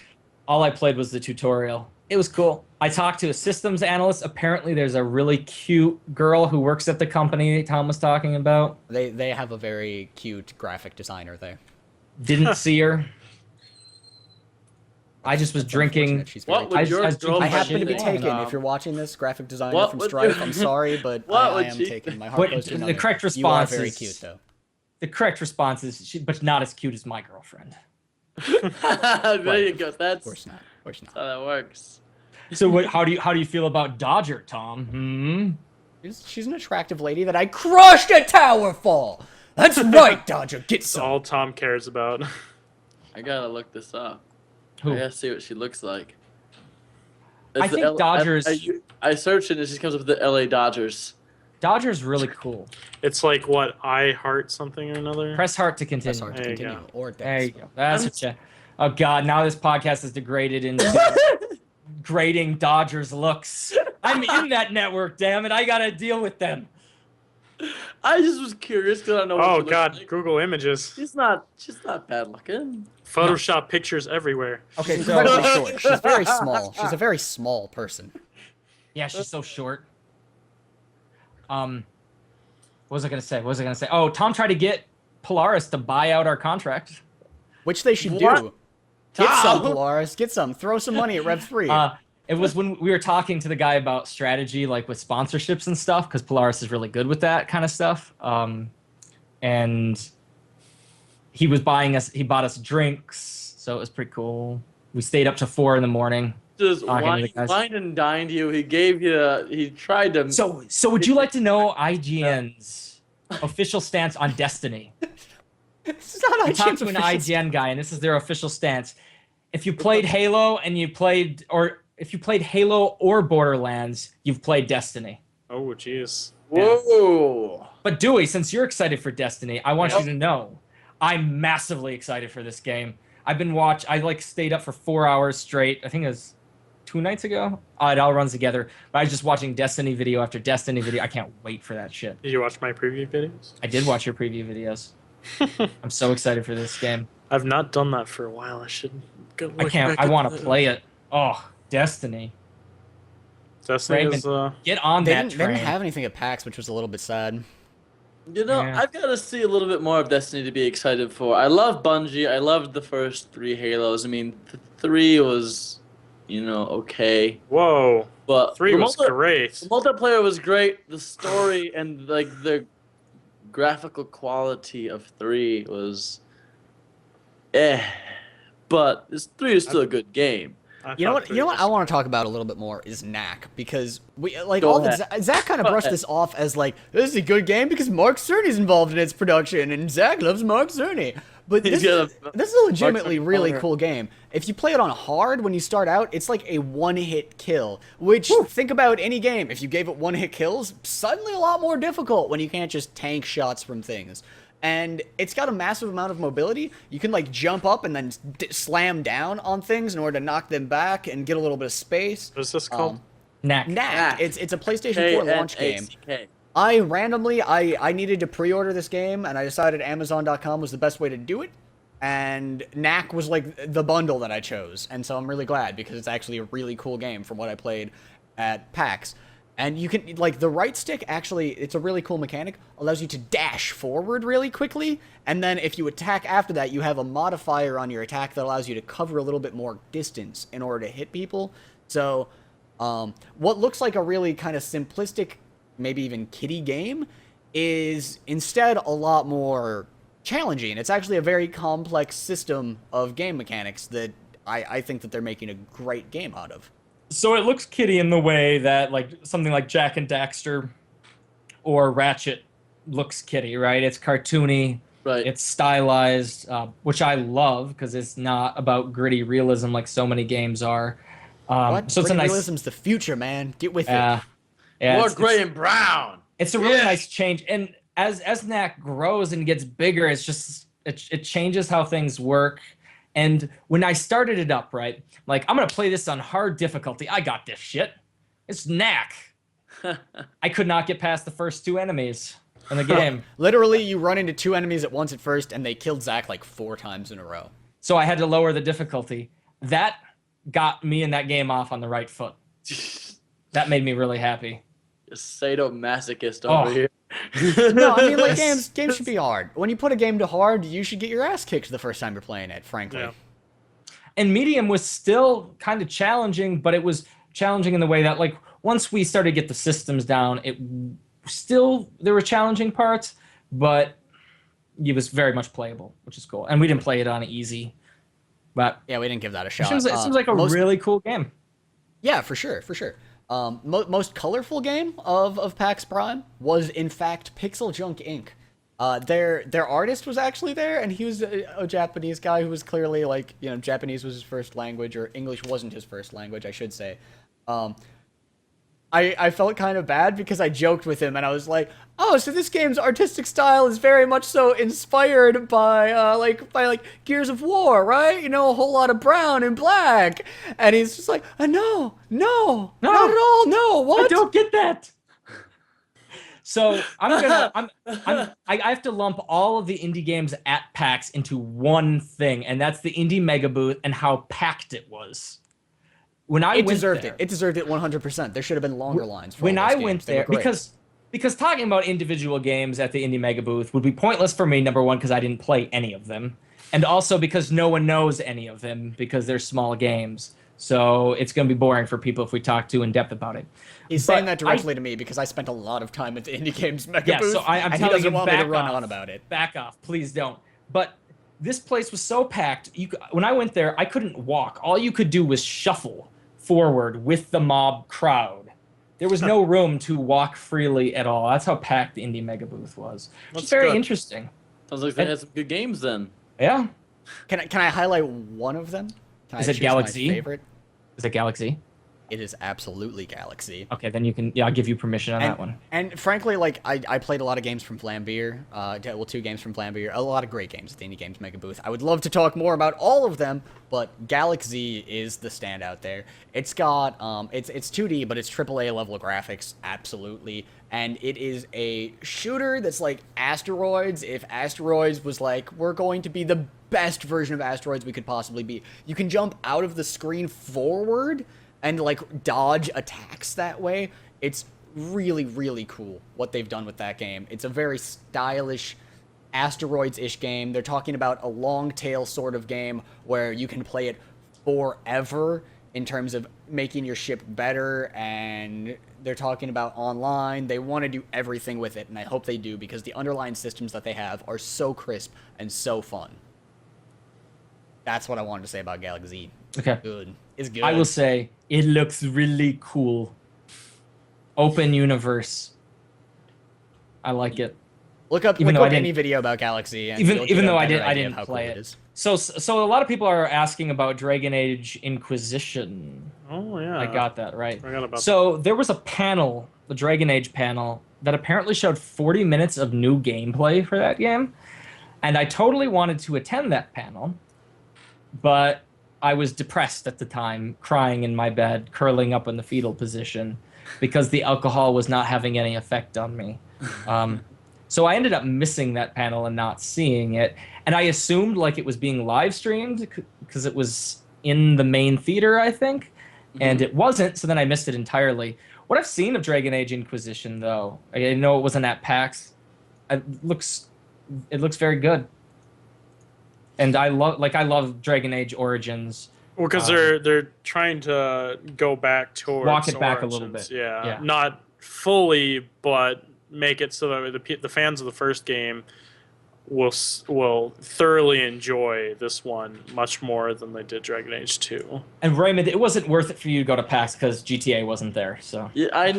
All I played was the tutorial. It was cool. I talked to a systems analyst. Apparently there's a really cute girl who works at the company Tom was talking about. They have a very cute graphic designer there. Didn't see her. I just was drinking. I happen to be taken. If you're watching this, graphic designer from Strife, I'm sorry, but I am taken. My heart goes to another. The correct response is very cute, though. The correct response is, but not as cute as my girlfriend. There you go. That's of course not. Of course not. How that works. So how do you feel about Dodger, Tom? She's an attractive lady that I crushed at Towerfall. That's right, Dodger. Get some. That's all Tom cares about. I gotta look this up. Who? I gotta see what she looks like. I think Dodgers. I searched it and it just comes up with the LA Dodgers. Dodger's really cool. It's like what, I heart something or another? Press heart to continue. Press heart to continue. Or there you go. That's what you. Oh God! Now this podcast is degraded into grading Dodgers looks. I'm in that network. Damn it! I gotta deal with them. I just was curious because I don't know. Oh God! Like. Google Images. She's not bad looking. Photoshop pictures everywhere. Okay, so short. She's very small. She's a very small person. Yeah, she's so short. What was I gonna say? Oh, Tom tried to get Polaris to buy out our contract, which they should do. Get some, Polaris. Get some. Throw some money at Rev 3. It was when we were talking to the guy about strategy, like with sponsorships and stuff, because Polaris is really good with that kind of stuff. And he bought us drinks, so it was pretty cool. We stayed up to 4 a.m. Just wine and dined you. He tried to. So would you like to know IGN's official stance on Destiny. It's not I talked to an IGN guy, and this is their official stance. If you played Halo if you played Halo or Borderlands, you've played Destiny. Oh, jeez. Whoa. But Dewey, since you're excited for Destiny, I want you to know I'm massively excited for this game. I stayed up for 4 hours straight. I think it was 2 nights ago. It all runs together. But I was just watching Destiny video after Destiny video. I can't wait for that shit. Did you watch my preview videos? I did watch your preview videos. I'm so excited for this game. I've not done that for a while. I should go look I want to play it. Oh, Destiny. Destiny is... Get on that train. They didn't have anything at PAX, which was a little bit sad. You know, I've got to see a little bit more of Destiny to be excited for. I love Bungie. I loved the first 3 Halos. I mean, 3 was, okay. Whoa. But 3 was great. The multiplayer was great. The story and, the graphical quality of 3 was But 3 is still a good game. You know what I want to talk about a little bit more is Knack, because Zach kind of brushed this off as this is a good game because Mark Cerny's involved in its production and Zach loves Mark Cerny. But this is a legitimately really cool game. If you play it on hard when you start out, it's like a one-hit kill, which think about any game. If you gave it one-hit kills, suddenly a lot more difficult when you can't just tank shots from things. And it's got a massive amount of mobility. You can jump up and then slam down on things in order to knock them back and get a little bit of space. What's this called? Knack. Knack. It's a PlayStation 4 launch game. I randomly needed to pre-order this game, and I decided Amazon.com was the best way to do it. And Knack was the bundle that I chose, and so I'm really glad because it's actually a really cool game from what I played at PAX. And you can, the right stick, actually, it's a really cool mechanic, allows you to dash forward really quickly, and then if you attack after that, you have a modifier on your attack that allows you to cover a little bit more distance in order to hit people. So, what looks like a really kind of simplistic, maybe even kiddie game, is instead a lot more challenging. It's actually a very complex system of game mechanics that I think that they're making a great game out of. So it looks kiddie in the way that something like Jak and Daxter or Ratchet looks kiddie, right? It's cartoony, right? It's stylized, which I love because it's not about gritty realism like so many games are. What? So it's realism's the future, man. Get with it. Yeah, more gray and brown. It's a really nice change, and as Knack grows and gets bigger, it's just it changes how things work. And when I started it up, right, I'm going to play this on hard difficulty. I got this shit. It's Knack. I could not get past the first 2 enemies in the game. Literally, you run into 2 enemies at once at first, and they killed Zach 4 times in a row. So I had to lower the difficulty. That got me in that game off on the right foot. That made me really happy. Sadomasochist over here. No, I mean, games should be hard. When you put a game to hard, you should get your ass kicked the first time you're playing it, frankly. Yeah. And medium was still kind of challenging, but it was challenging in the way that, once we started to get the systems down, there were challenging parts, but it was very much playable, which is cool. And we didn't play it on easy, but yeah, we didn't give that a shot. It seems like a really cool game. Yeah, for sure. Most colorful game of PAX Prime was, in fact, Pixel Junk Inc. Their artist was actually there, and he was a Japanese guy who was clearly Japanese was his first language, or English wasn't his first language, I should say. I felt kind of bad because I joked with him, and I was like, "Oh, so this game's artistic style is very much so inspired by Gears of War, right? A whole lot of brown and black." And he's just like, "No, not at all. No, what? I don't get that." So I have to lump all of the indie games at PAX into one thing, and that's the Indie Mega Booth and how packed it was. It deserved it 100%. There should have been longer lines. When I went there, because talking about individual games at the Indie Mega Booth would be pointless for me, number one, because I didn't play any of them, and also because no one knows any of them because they're small games. So it's going to be boring for people if we talk too in depth about it. He's saying that directly to me because I spent a lot of time at the Indie Games Mega Booth, so I'm and telling he doesn't want me to run off. on about it. Back off, please don't. But this place was so packed. When I went there, I couldn't walk. All you could do was shuffle forward with the mob crowd. There was no room to walk freely at all. That's how packed the Indie Mega Booth was. It's very interesting. Sounds like they had some good games then. Yeah. Can I highlight one of them? Is it Galaxy? My favorite? Is it Galaxy? It is absolutely Galaxy. Okay, then you can. Yeah, I'll give you permission on that one. And frankly, like I played a lot of games from Flambeer. Well, 2 games from Flambeer. A lot of great games at the Indie Games Mega Booth. I would love to talk more about all of them, but Galaxy is the standout there. It's got it's 2D, but it's AAA level graphics, absolutely. And it is a shooter that's like Asteroids. If Asteroids was like, we're going to be the best version of Asteroids we could possibly be. You can jump out of the screen forward and like dodge attacks that way. It's really, really cool what they've done with that game. It's a very stylish Asteroids-ish game. They're talking about a long tail sort of game where you can play it forever in terms of making your ship better, and they're talking about online. They want to do everything with it, and I hope they do, because the underlying systems that they have are so crisp and so fun. That's what I wanted to say about Galaxy. Okay. Good. It's good. I will say it looks really cool. Open universe. I like it. Look up any video about Galaxy. And even though I didn't play it. So a lot of people are asking about Dragon Age Inquisition. Oh yeah. I got that right. Forgot about that. There was a panel, the Dragon Age panel, that apparently showed 40 minutes of new gameplay for that game. And I totally wanted to attend that panel, but I was depressed at the time, crying in my bed, curling up in the fetal position, because the alcohol was not having any effect on me. So I ended up missing that panel and not seeing it. And I assumed like it was being live streamed because it was in the main theater, I think. And it wasn't, so then I missed it entirely. What I've seen of Dragon Age Inquisition, though, I know it wasn't at PAX. It looks very good. And I love Dragon Age Origins. Well, because they're trying to go back towards walk it back Origins. a little bit. Yeah, not fully, but make it so that the fans of the first game will thoroughly enjoy this one much more than they did Dragon Age 2. And Raymond, it wasn't worth it for you to go to PAX because GTA wasn't there. So yeah,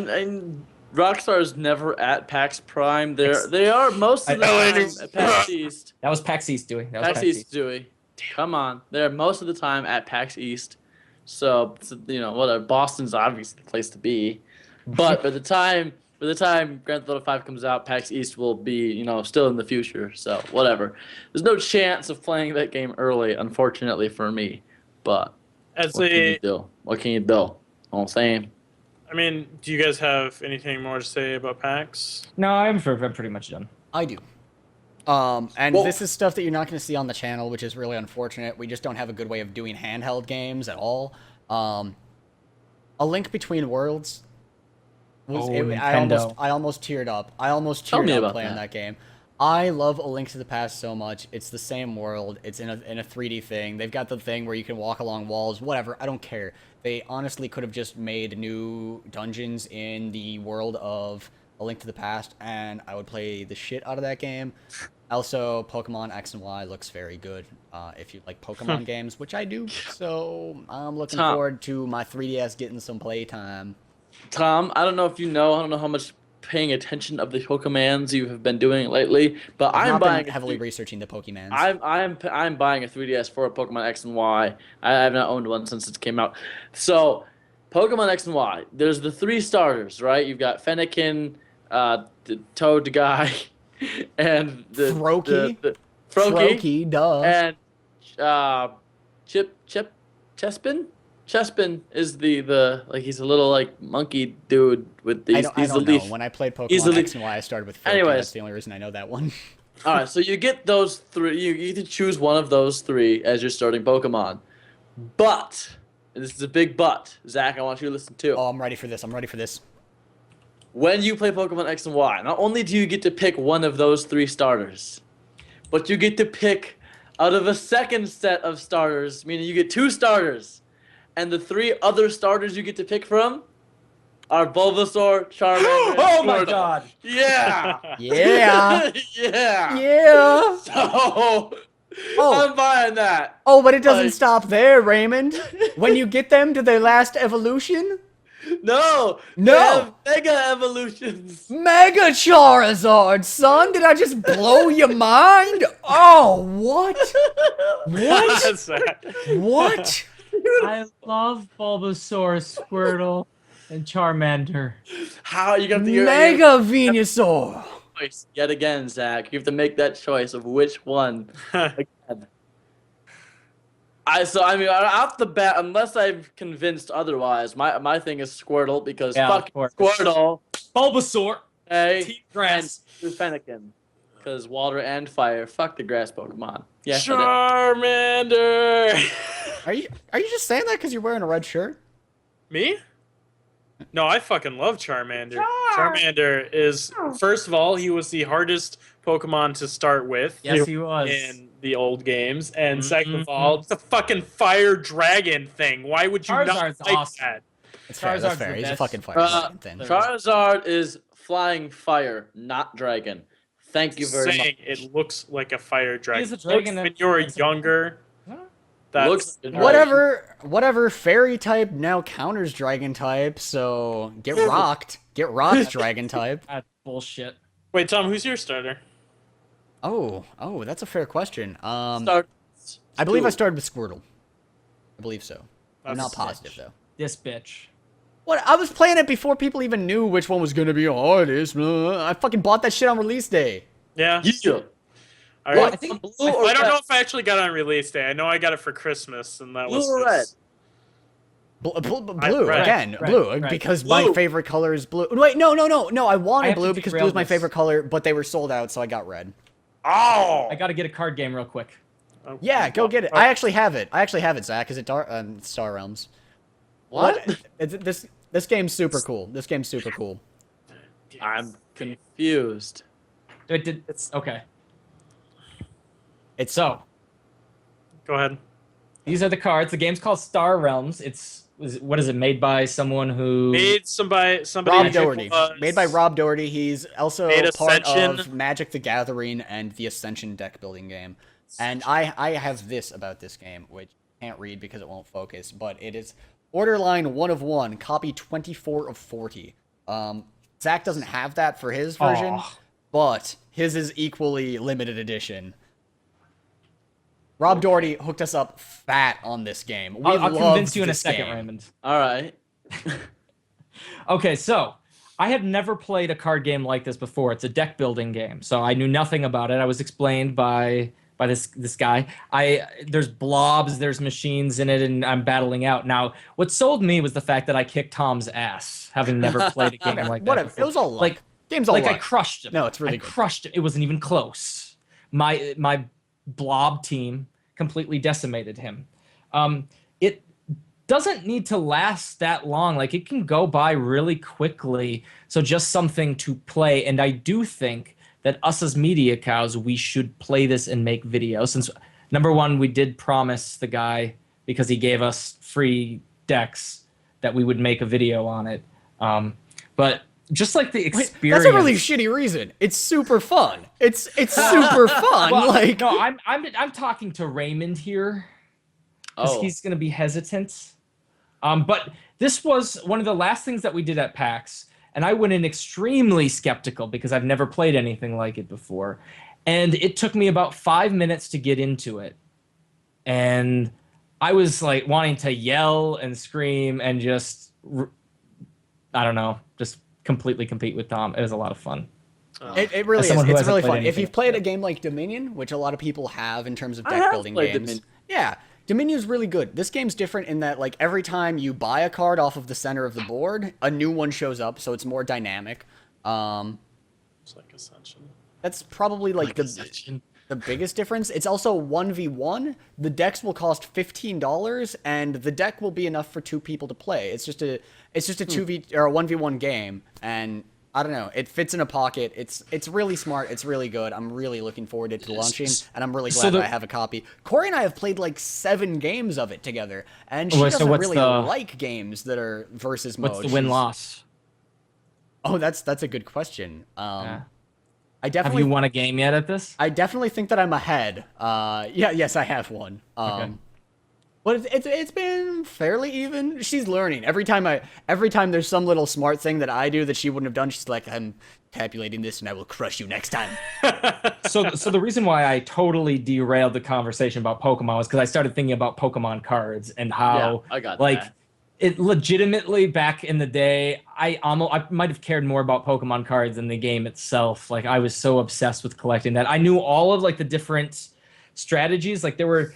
Rockstar is never at PAX Prime. They are most of the time at PAX East. That was PAX East, Dewey. PAX East, Dewey. Come on, they're most of the time at PAX East. So whatever. Boston's obviously the place to be, but by the time Grand Theft Auto 5 comes out, PAX East will be, still in the future. So, whatever. There's no chance of playing that game early, unfortunately for me. But what can you do? What can you do? You know what I'm saying? I mean, do you guys have anything more to say about PAX? No, I'm pretty much done. I do. This is stuff that you're not going to see on the channel, which is really unfortunate. We just don't have a good way of doing handheld games at all. A Link Between Worlds. I almost teared up. I almost teared up playing that game. I love A Link to the Past so much. It's the same world. It's in a 3D thing. They've got the thing where you can walk along walls. Whatever. I don't care. They honestly could have just made new dungeons in the world of A Link to the Past, and I would play the shit out of that game. Also, Pokemon X and Y looks very good if you like Pokemon games, which I do. So I'm looking forward to my 3DS getting some playtime. Tom, I don't know if you know. I don't know how much paying attention of the Pokemans you have been doing lately, but I'm buying heavily researching the Pokemans. I'm buying a 3DS for Pokemon X and Y. I have not owned one since it came out. So, Pokemon X and Y. There's the 3 starters, right? You've got Fennekin, the Toad guy, and the Froakie, duh, and Chespin. Chespin is the he's a little like monkey dude with these. I don't know. When I played Pokemon X and Y, I started with Froakie. Anyways, that's the only reason I know that one. All right, so you get those 3. You get to choose one of those 3 as your starting Pokemon. But, and this is a big but, Zach, I want you to listen too. Oh, I'm ready for this. When you play Pokemon X and Y, not only do you get to pick one of those 3 starters, but you get to pick out of a second set of starters, meaning you get 2 starters. And the 3 other starters you get to pick from are Bulbasaur, Charmander, and oh my god! Yeah! Yeah! Yeah! Yeah! So, I'm buying that. Oh, but it doesn't stop there, Raymond. When you get them to their last evolution, No! No! They have Mega Evolutions! Mega Charizard, son! Did I just blow your mind? Oh, what? What? That's sad. What? I love Bulbasaur, Squirtle, and Charmander. How you got to Mega Venusaur! choice yet again, Zach. You have to make that choice of which one. Again. I mean, off the bat, unless I've convinced otherwise, my thing is Squirtle because fuck Squirtle, Bulbasaur, hey, Team Grass, and Fennekin, because water and fire. Fuck the grass Pokemon. Yeah. Charmander. Are you just saying that because you're wearing a red shirt? Me? No, I fucking love Charmander. Charmander is, first of all, he was the hardest Pokemon to start with. Yes, he was. In the old games. And second of all, it's a fucking fire dragon thing. Why would you Charizard's not like awesome. that? That's fair. That's fair. He's a fucking fire thing. Charizard is flying fire, not dragon. Thank you very much. It looks like a fire dragon. He's a dragon when you're younger. Looks whatever fairy type now counters dragon type, so get rocked. Get rocked, dragon type. That's bullshit. Wait, Tom, who's your starter? Oh, that's a fair question. I I believe I started with Squirtle. I believe so. I'm not That's positive though. This bitch. What? I was playing it before people even knew which one was gonna be the hardest. I fucking bought that shit on release day. Yeah. Yeah. All Well, right. I think blue I or don't red? know if I actually got it on release day. I know I got it for Christmas, and that Blue was or red? just- Blue Red, again, red, blue red. because Blue. my favorite color is blue. Wait, no. I wanted have to blue because derail blue is my this. favorite color, but they were sold out, so I got red. Oh. I gotta get a card game real quick. Yeah, go get it. I actually have it. Zach. Is it Star Realms? What? This game's super cool. This game's super cool. I'm confused. It's okay. It's So Go ahead. these are the cards. The game's called Star Realms. What is it? Made by someone who Made somebody Rob Doherty. was- Made by Rob Doherty. He's also Made part Ascension. of Magic the Gathering and the Ascension deck building game. And I have this about this game, which I can't read because it won't focus, but it is Order Line 1 of 1, copy 24 of 40. Zach doesn't have that for his version, but his is equally limited edition. Rob Doherty hooked us up fat on this game. I'll convince you in a this second, game. Raymond. All right. Okay, so I had never played a card game like this before. It's a deck building game, so I knew nothing about it. I was explained by this guy. There's blobs, there's machines in it, and I'm battling out. Now, what sold me was the fact that I kicked Tom's ass, having never played a game like that Whatever. before. It was all luck. like Game's all like I luck. crushed him. No, it's really I good. crushed him. It wasn't even close. My blob team completely decimated him. It doesn't need to last that long. Like, it can go by really quickly. So just something to play. And I do think that us as media cows, we should play this and make videos. Since, number one, we did promise the guy, because he gave us free decks, that we would make a video on it. But just like the experience. That's a really shitty reason. It's super fun. It's super fun. Well, like no, I'm talking to Raymond here, because he's gonna be hesitant. But this was one of the last things that we did at PAX, and I went in extremely skeptical because I've never played anything like it before, and it took me about 5 minutes to get into it, and I was like wanting to yell and scream and just, I don't know, just completely compete with Tom. It was a lot of fun. it really As is. someone who It's hasn't really played fun. If anything you've played like a game like Dominion, which a lot of people have in terms of I deck have building played games, Dominion. yeah, Dominion's really good. This game's different in that like every time you buy a card off of the center of the board, a new one shows up, so it's more dynamic. It's like Ascension. That's probably like the biggest difference. It's also 1v1. The decks will cost $15, and the deck will be enough for 2 people to play. It's just a 2v or a 1v1 game, and I don't know. It fits in a pocket. It's really smart. It's really good. I'm really looking forward to launching, and I'm really glad that I have a copy. Corey and I have played like 7 games of it together, and she doesn't really like games that are versus mode. What's the win-loss? Oh, that's a good question. Yeah. I definitely Have you won a game yet at this? I definitely think that I'm ahead. Yes, I have one. Okay. But it's been fairly even. She's learning every time there's some little smart thing that I do that she wouldn't have done. She's like, I'm tabulating this and I will crush you next time. So the reason why I totally derailed the conversation about Pokemon was because I started thinking about Pokemon cards and how I got like that. it legitimately back in the day, I might have cared more about Pokemon cards than the game itself. Like I was so obsessed with collecting that. I knew all of like the different strategies. Like there were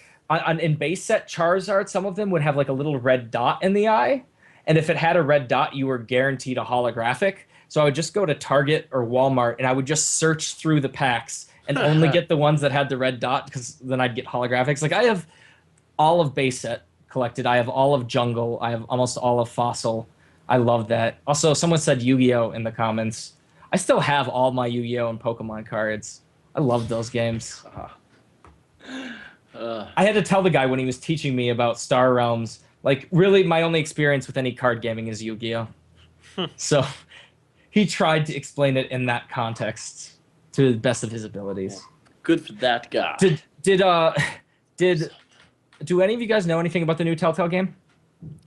in base set Charizard, some of them would have like a little red dot in the eye, and if it had a red dot, you were guaranteed a holographic. So I would just go to Target or Walmart and I would just search through the packs and only get the ones that had the red dot because then I'd get holographics. Like I have all of base set collected. I have all of Jungle. I have almost all of Fossil. I love that. Also, someone said Yu-Gi-Oh in the comments. I still have all my Yu-Gi-Oh and Pokemon cards. I love those games. I had to tell the guy when he was teaching me about Star Realms, like really my only experience with any card gaming is Yu-Gi-Oh. So he tried to explain it in that context to the best of his abilities. Good for that guy. Do any of you guys know anything about the new Telltale game?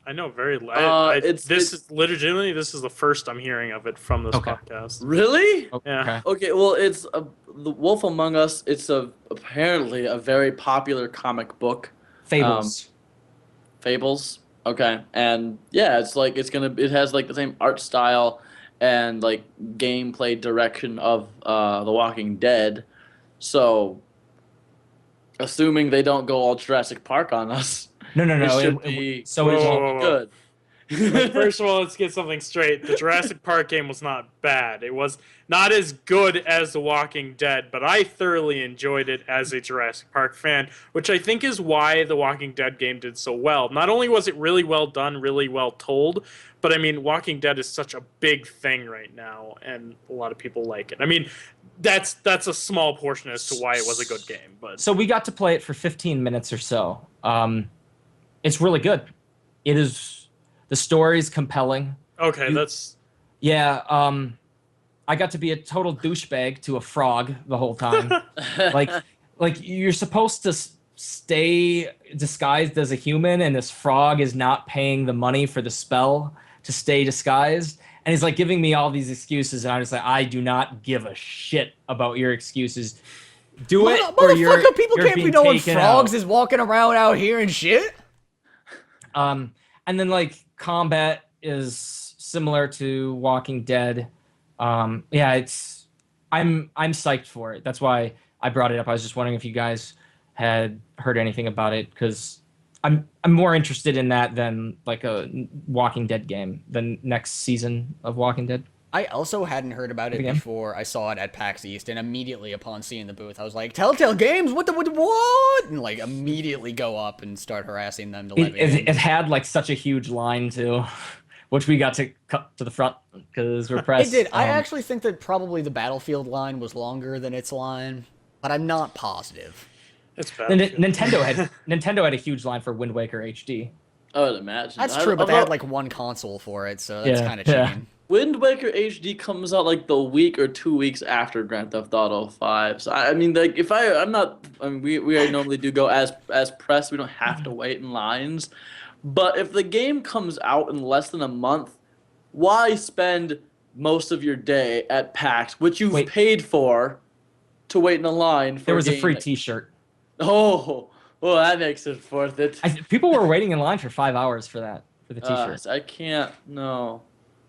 I know very this is the first I'm hearing of it from this podcast. Really? Yeah. Okay, well, it's The Wolf Among Us. It's apparently a very popular comic book. Fables. Fables. Okay, and yeah, it has like the same art style and like gameplay direction of The Walking Dead. So, assuming they don't go all Jurassic Park on us. No. It should be good. Like, first of all, let's get something straight. The Jurassic Park game was not bad. It was not as good as The Walking Dead, but I thoroughly enjoyed it as a Jurassic Park fan, which I think is why The Walking Dead game did so well. Not only was it really well done, really well told, but I mean, Walking Dead is such a big thing right now, and a lot of people like it. I mean, that's a small portion as to why it was a good game. But so we got to play it for 15 minutes or so. It's really good. It is. The story's compelling. Okay, I got to be a total douchebag to a frog the whole time. like you're supposed to stay disguised as a human, and this frog is not paying the money for the spell to stay disguised. And he's like giving me all these excuses, and I'm just like, I do not give a shit about your excuses. Do it, or you're people you're can't being be knowing taken frogs out. is walking around out here and shit. And then like combat is similar to Walking Dead. I'm psyched for it. That's why I brought it up. I was just wondering if you guys had heard anything about it, because I'm more interested in that than like a Walking Dead game, the next season of Walking Dead. I also hadn't heard about it before I saw it at PAX East, and immediately upon seeing the booth, I was like, Telltale Games, what? And like immediately go up and start harassing them to let me in. It had like such a huge line too, which we got to cut to the front because we're pressed. It did. I actually think that probably the Battlefield line was longer than its line, but I'm not positive. It's Nintendo had a huge line for Wind Waker HD. I would imagine. That's true, but they had like one console for it, so that's kind of cheating. Wind Waker HD comes out like the week or 2 weeks after Grand Theft Auto 5. So I mean, like, we normally do go as press. We don't have to wait in lines. But if the game comes out in less than a month, why spend most of your day at PAX, which you've paid for, to wait in a line for? There was a free T-shirt. Oh, well, that makes it worth it. People were waiting in line for 5 hours for the T-shirt. I can't. No.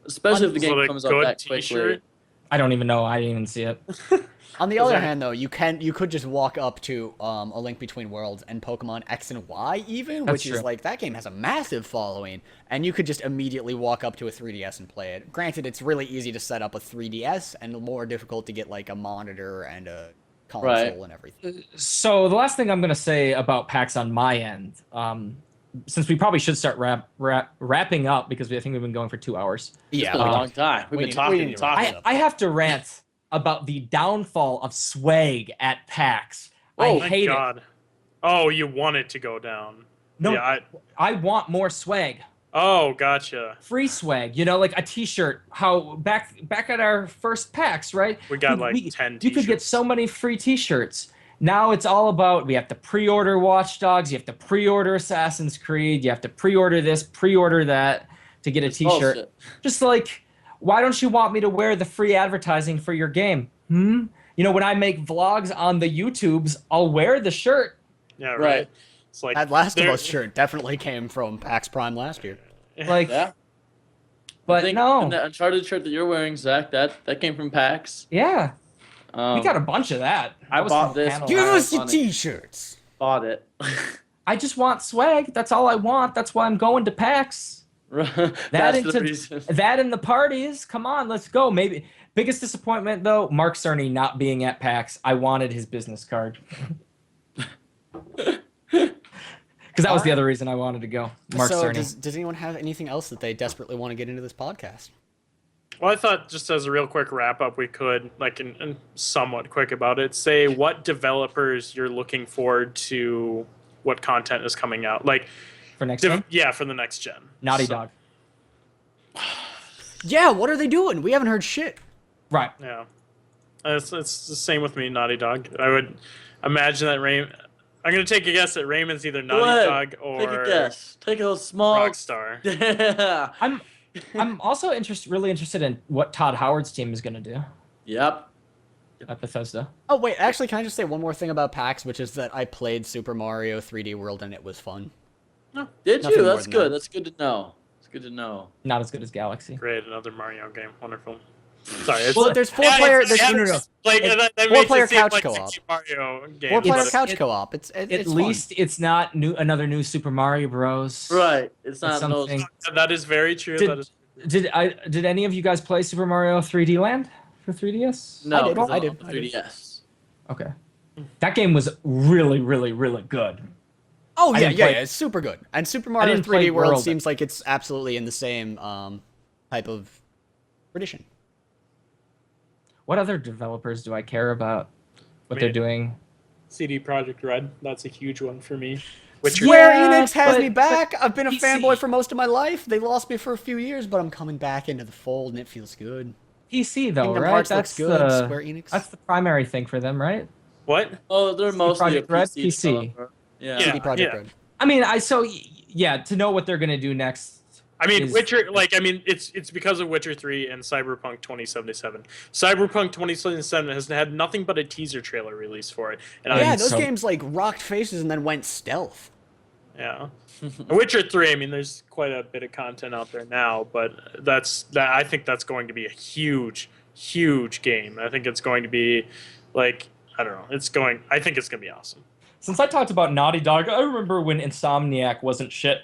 Especially if the game comes out that quickly. I don't even know. I didn't even see it. On the other hand, though, you could just walk up to A Link Between Worlds and Pokemon X and Y even, which is like, that game has a massive following, and you could just immediately walk up to a 3DS and play it. Granted, it's really easy to set up a 3DS and more difficult to get like a monitor and a console and everything. So the last thing I'm going to say about PAX on my end, since we probably should start wrapping up because I think we've been going for 2 hours. Yeah, it's been a long time. We've been talking. I have to rant about the downfall of swag at PAX. I hate it. Oh, you want it to go down? No, yeah, I want more swag. Oh, gotcha. Free swag, like a T-shirt. How back at our first PAX, right? We got 10 T-shirts. You could get so many free T-shirts, now it's all about we have to pre-order Watch Dogs, you have to pre-order Assassin's Creed, you have to pre-order this, pre-order that to get a t-shirt. Bullshit. Just like, why don't you want me to wear the free advertising for your game? You know, when I make vlogs on the YouTubes, I'll wear the shirt. Yeah, right. It's like that Last of Us shirt definitely came from PAX Prime last year. Like, yeah. But no. That Uncharted shirt that you're wearing, Zach, that came from PAX. Yeah. We got a bunch of that. I bought this. Give us your t-shirts. Bought it. I just want swag. That's all I want. That's why I'm going to PAX. That and the parties. Come on, let's go. Maybe biggest disappointment though, Mark Cerny not being at PAX. I wanted his business card. Because that was the other reason I wanted to go. Mark Cerny. Does anyone have anything else that they desperately want to get into this podcast? Well, I thought just as a real quick wrap up, we could, like, and somewhat quick about it, say what developers you're looking forward to, what content is coming out. Like, for next gen? Yeah, for the next gen. Naughty Dog. Yeah, what are they doing? We haven't heard shit. Right. Yeah. It's the same with me, Naughty Dog. I would imagine that I'm going to take a guess that Raymond's either Naughty Dog or... Take a guess. Take a small... Rockstar. Yeah. I'm also really interested in what Todd Howard's team is going to do. Yep. At Bethesda. Oh, wait, actually, can I just say one more thing about PAX, which is that I played Super Mario 3D World and it was fun. No. Did you? That's good. That's good to know. It's good to know. Not as good as Galaxy. Great, another Mario game. Wonderful. Sorry. Well, there's four-player... Four-player couch co-op. Four-player couch co-op. At least it's not another new Super Mario Bros. Right. It's not something. That is very true. Did any of you guys play Super Mario 3D Land for 3DS? No, I did. 3DS. Okay. That game was really, really, really good. Oh, yeah, it's super good. And Super Mario 3D World seems like it's absolutely in the same type of tradition. What other developers do I care about? They're doing? CD Projekt Red. That's a huge one for me. Square Enix has me back. I've been a fanboy for most of my life. They lost me for a few years, but I'm coming back into the fold, and it feels good. PC though, Kingdom right? Hearts looks good. Square Enix. That's the primary thing for them, right? What? Oh, they're mostly PC. Yeah. CD Projekt Red. I mean, to know what they're gonna do next. I mean, Witcher, it's because of Witcher 3 and Cyberpunk 2077. Cyberpunk 2077 has had nothing but a teaser trailer released for it. And those games, rocked faces and then went stealth. Yeah. Witcher 3, I mean, there's quite a bit of content out there now, but I think that's going to be a huge, huge game. I think it's going to be, I don't know, I think it's going to be awesome. Since I talked about Naughty Dog, I remember when Insomniac wasn't shit.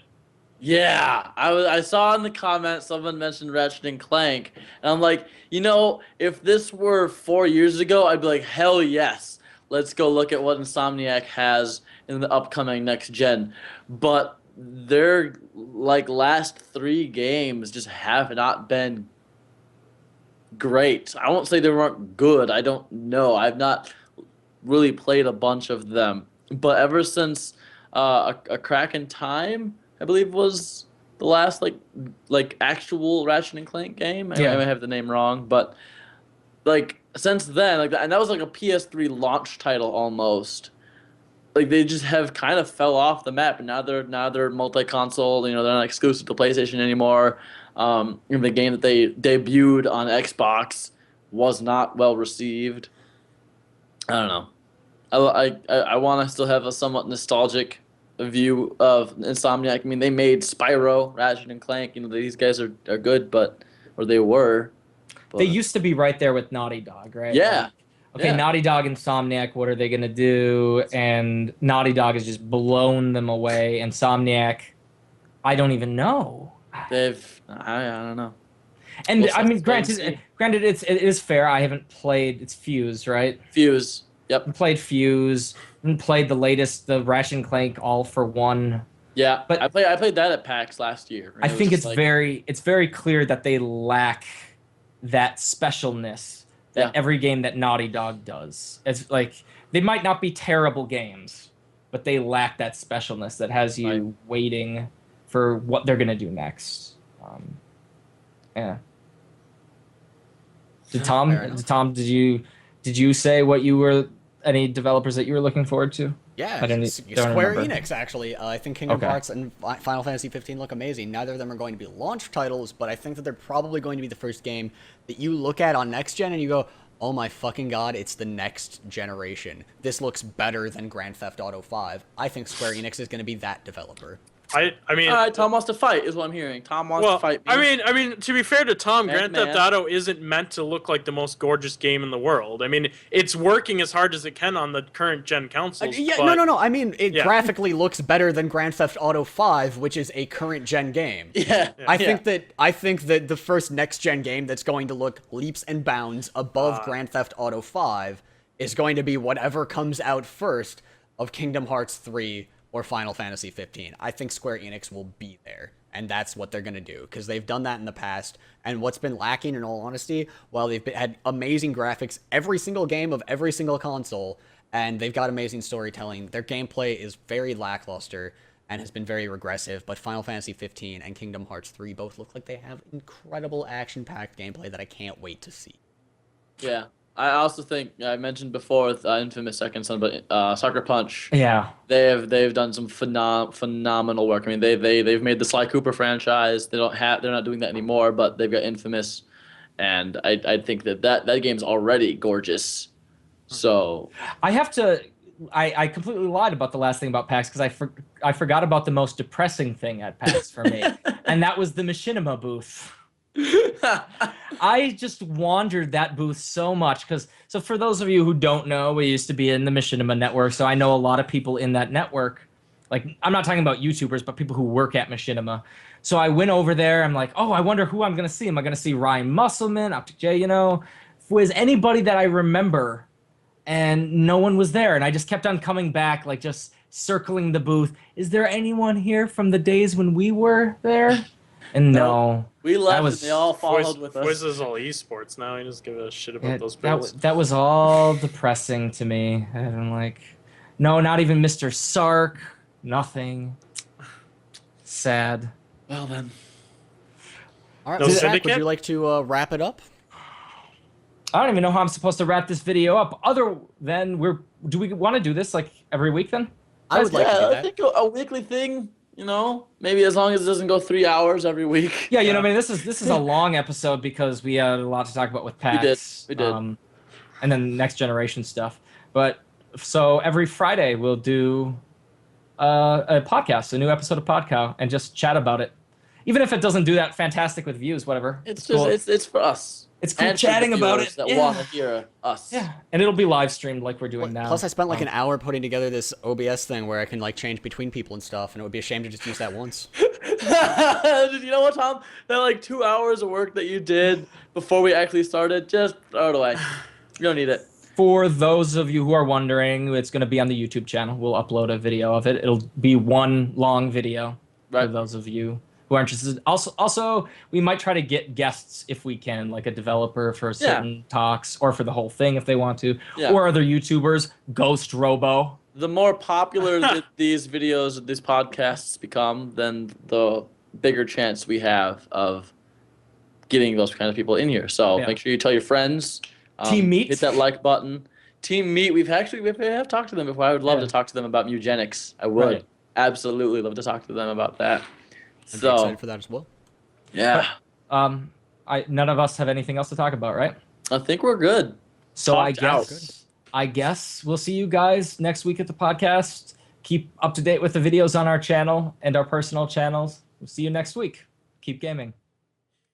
Yeah, I saw in the comments someone mentioned Ratchet and Clank, and I'm like, if this were 4 years ago, I'd be like, hell yes, let's go look at what Insomniac has in the upcoming next gen. But their last 3 games just have not been great. I won't say they weren't good. I don't know. I've not really played a bunch of them, but ever since A Crack in Time, I believe was the last actual Ratchet and Clank game. I may have the name wrong, but since then, and that was a PS3 launch title almost. They just have kind of fell off the map, and now they're multi-console. They're not exclusive to PlayStation anymore. The game that they debuted on Xbox was not well received. I don't know. I want to still have a somewhat nostalgic view of Insomniac. I mean, they made Spyro, Ratchet and Clank. These guys are good, or they were. But. They used to be right there with Naughty Dog, right? Yeah. Naughty Dog, Insomniac, what are they going to do? And Naughty Dog has just blown them away. Insomniac, I don't even know. I don't know. And I mean, granted, it is fair. I haven't played. It's Fuse, right? Fuse. Yep. I played Fuse. And played the latest, the Ratchet and Clank All for One. Yeah, but I played that at PAX last year. I think it's very clear that they lack that specialness that every game that Naughty Dog does. It's they might not be terrible games, but they lack that specialness that has you waiting for what they're gonna do next. Yeah. Did Tom? Did you say what you were any developers that you were looking forward to? Yeah, don't Square remember. Enix, actually. I think Kingdom Hearts and Final Fantasy 15 look amazing. Neither of them are going to be launch titles, but I think that they're probably going to be the first game that you look at on next gen and you go, oh my fucking god, it's the next generation. This looks better than Grand Theft Auto 5. I think Square Enix is going to be that developer. I mean, all right, Tom wants to fight, is what I'm hearing. Tom wants to fight me. I mean, to be fair to Tom, Grand Theft Auto isn't meant to look like the most gorgeous game in the world. I mean, it's working as hard as it can on the current gen consoles. No. I mean, it graphically looks better than Grand Theft Auto 5, which is a current gen game. I think that the first next gen game that's going to look leaps and bounds above Grand Theft Auto 5 is going to be whatever comes out first of Kingdom Hearts 3 or Final Fantasy 15. I think Square Enix will be there, and that's what they're going to do, because they've done that in the past, and what's been lacking, in all honesty, while they've had amazing graphics every single game of every single console, and they've got amazing storytelling, their gameplay is very lackluster and has been very regressive, but Final Fantasy 15 and Kingdom Hearts 3 both look like they have incredible action-packed gameplay that I can't wait to see. Yeah. I also think I mentioned before with Infamous Second Son, but Sucker Punch. Yeah, they've done some phenomenal work. I mean, they've made the Sly Cooper franchise. They're not doing that anymore, but they've got Infamous, and I think that game's already gorgeous. So I have to. I completely lied about the last thing about PAX because I forgot about the most depressing thing at PAX for me, and that was the Machinima booth. I just wandered that booth so much so for those of you who don't know, we used to be in the Machinima network, so I know a lot of people in that network. Like, I'm not talking about YouTubers, but people who work at Machinima. So I went over there. I'm like, oh, I wonder who I'm going to see. Am I going to see Ryan Musselman, Optic J, was anybody that I remember? And no one was there. And I just kept on coming back, like just circling the booth. Is there anyone here from the days when we were there? And no. We left and they all followed with us. Fwiz is all esports now. He doesn't give a shit about those booths. That was all depressing to me. And I'm like, no, not even Mr. Sark. Nothing. Sad. Well then. All right, Zach, would you like to wrap it up? I don't even know how I'm supposed to wrap this video up. Other than do we want to do this like every week then? I would like to do that. I think a weekly thing. Maybe as long as it doesn't go 3 hours every week. Yeah, I mean, this is a long episode because we had a lot to talk about with PAX. We did. And then next generation stuff. But so every Friday we'll do a podcast, a new episode of Podcow, and just chat about it. Even if it doesn't do that fantastic with views, whatever. It's just cool. It's for us. It's cool chatting about it. That want to hear us. Yeah, and it'll be live stremed like we're doing now. Plus, I spent like an hour putting together this OBS thing where I can like change between people and stuff, and it would be a shame to just use that once. You know what, Tom? That like 2 hours of work that you did before we actually started, just throw it away. You don't need it. For those of you who are wondering, it's going to be on the YouTube channel. We'll upload a video of it. It'll be one long video for those of you who are interested. Also, we might try to get guests if we can, like a developer for certain talks, or for the whole thing if they want to, or other YouTubers. Ghost Robo. The more popular these videos, these podcasts become, then the bigger chance we have of getting those kind of people in here. So make sure you tell your friends. Team Meat. Hit that like button. Team Meat. We have talked to them before. I would love to talk to them about eugenics. I would absolutely love to talk to them about that. I'm excited for that as well. Yeah. But, none of us have anything else to talk about, right? I think we're good. So I guess we'll see you guys next week at the podcast. Keep up to date with the videos on our channel and our personal channels. We'll see you next week. Keep gaming.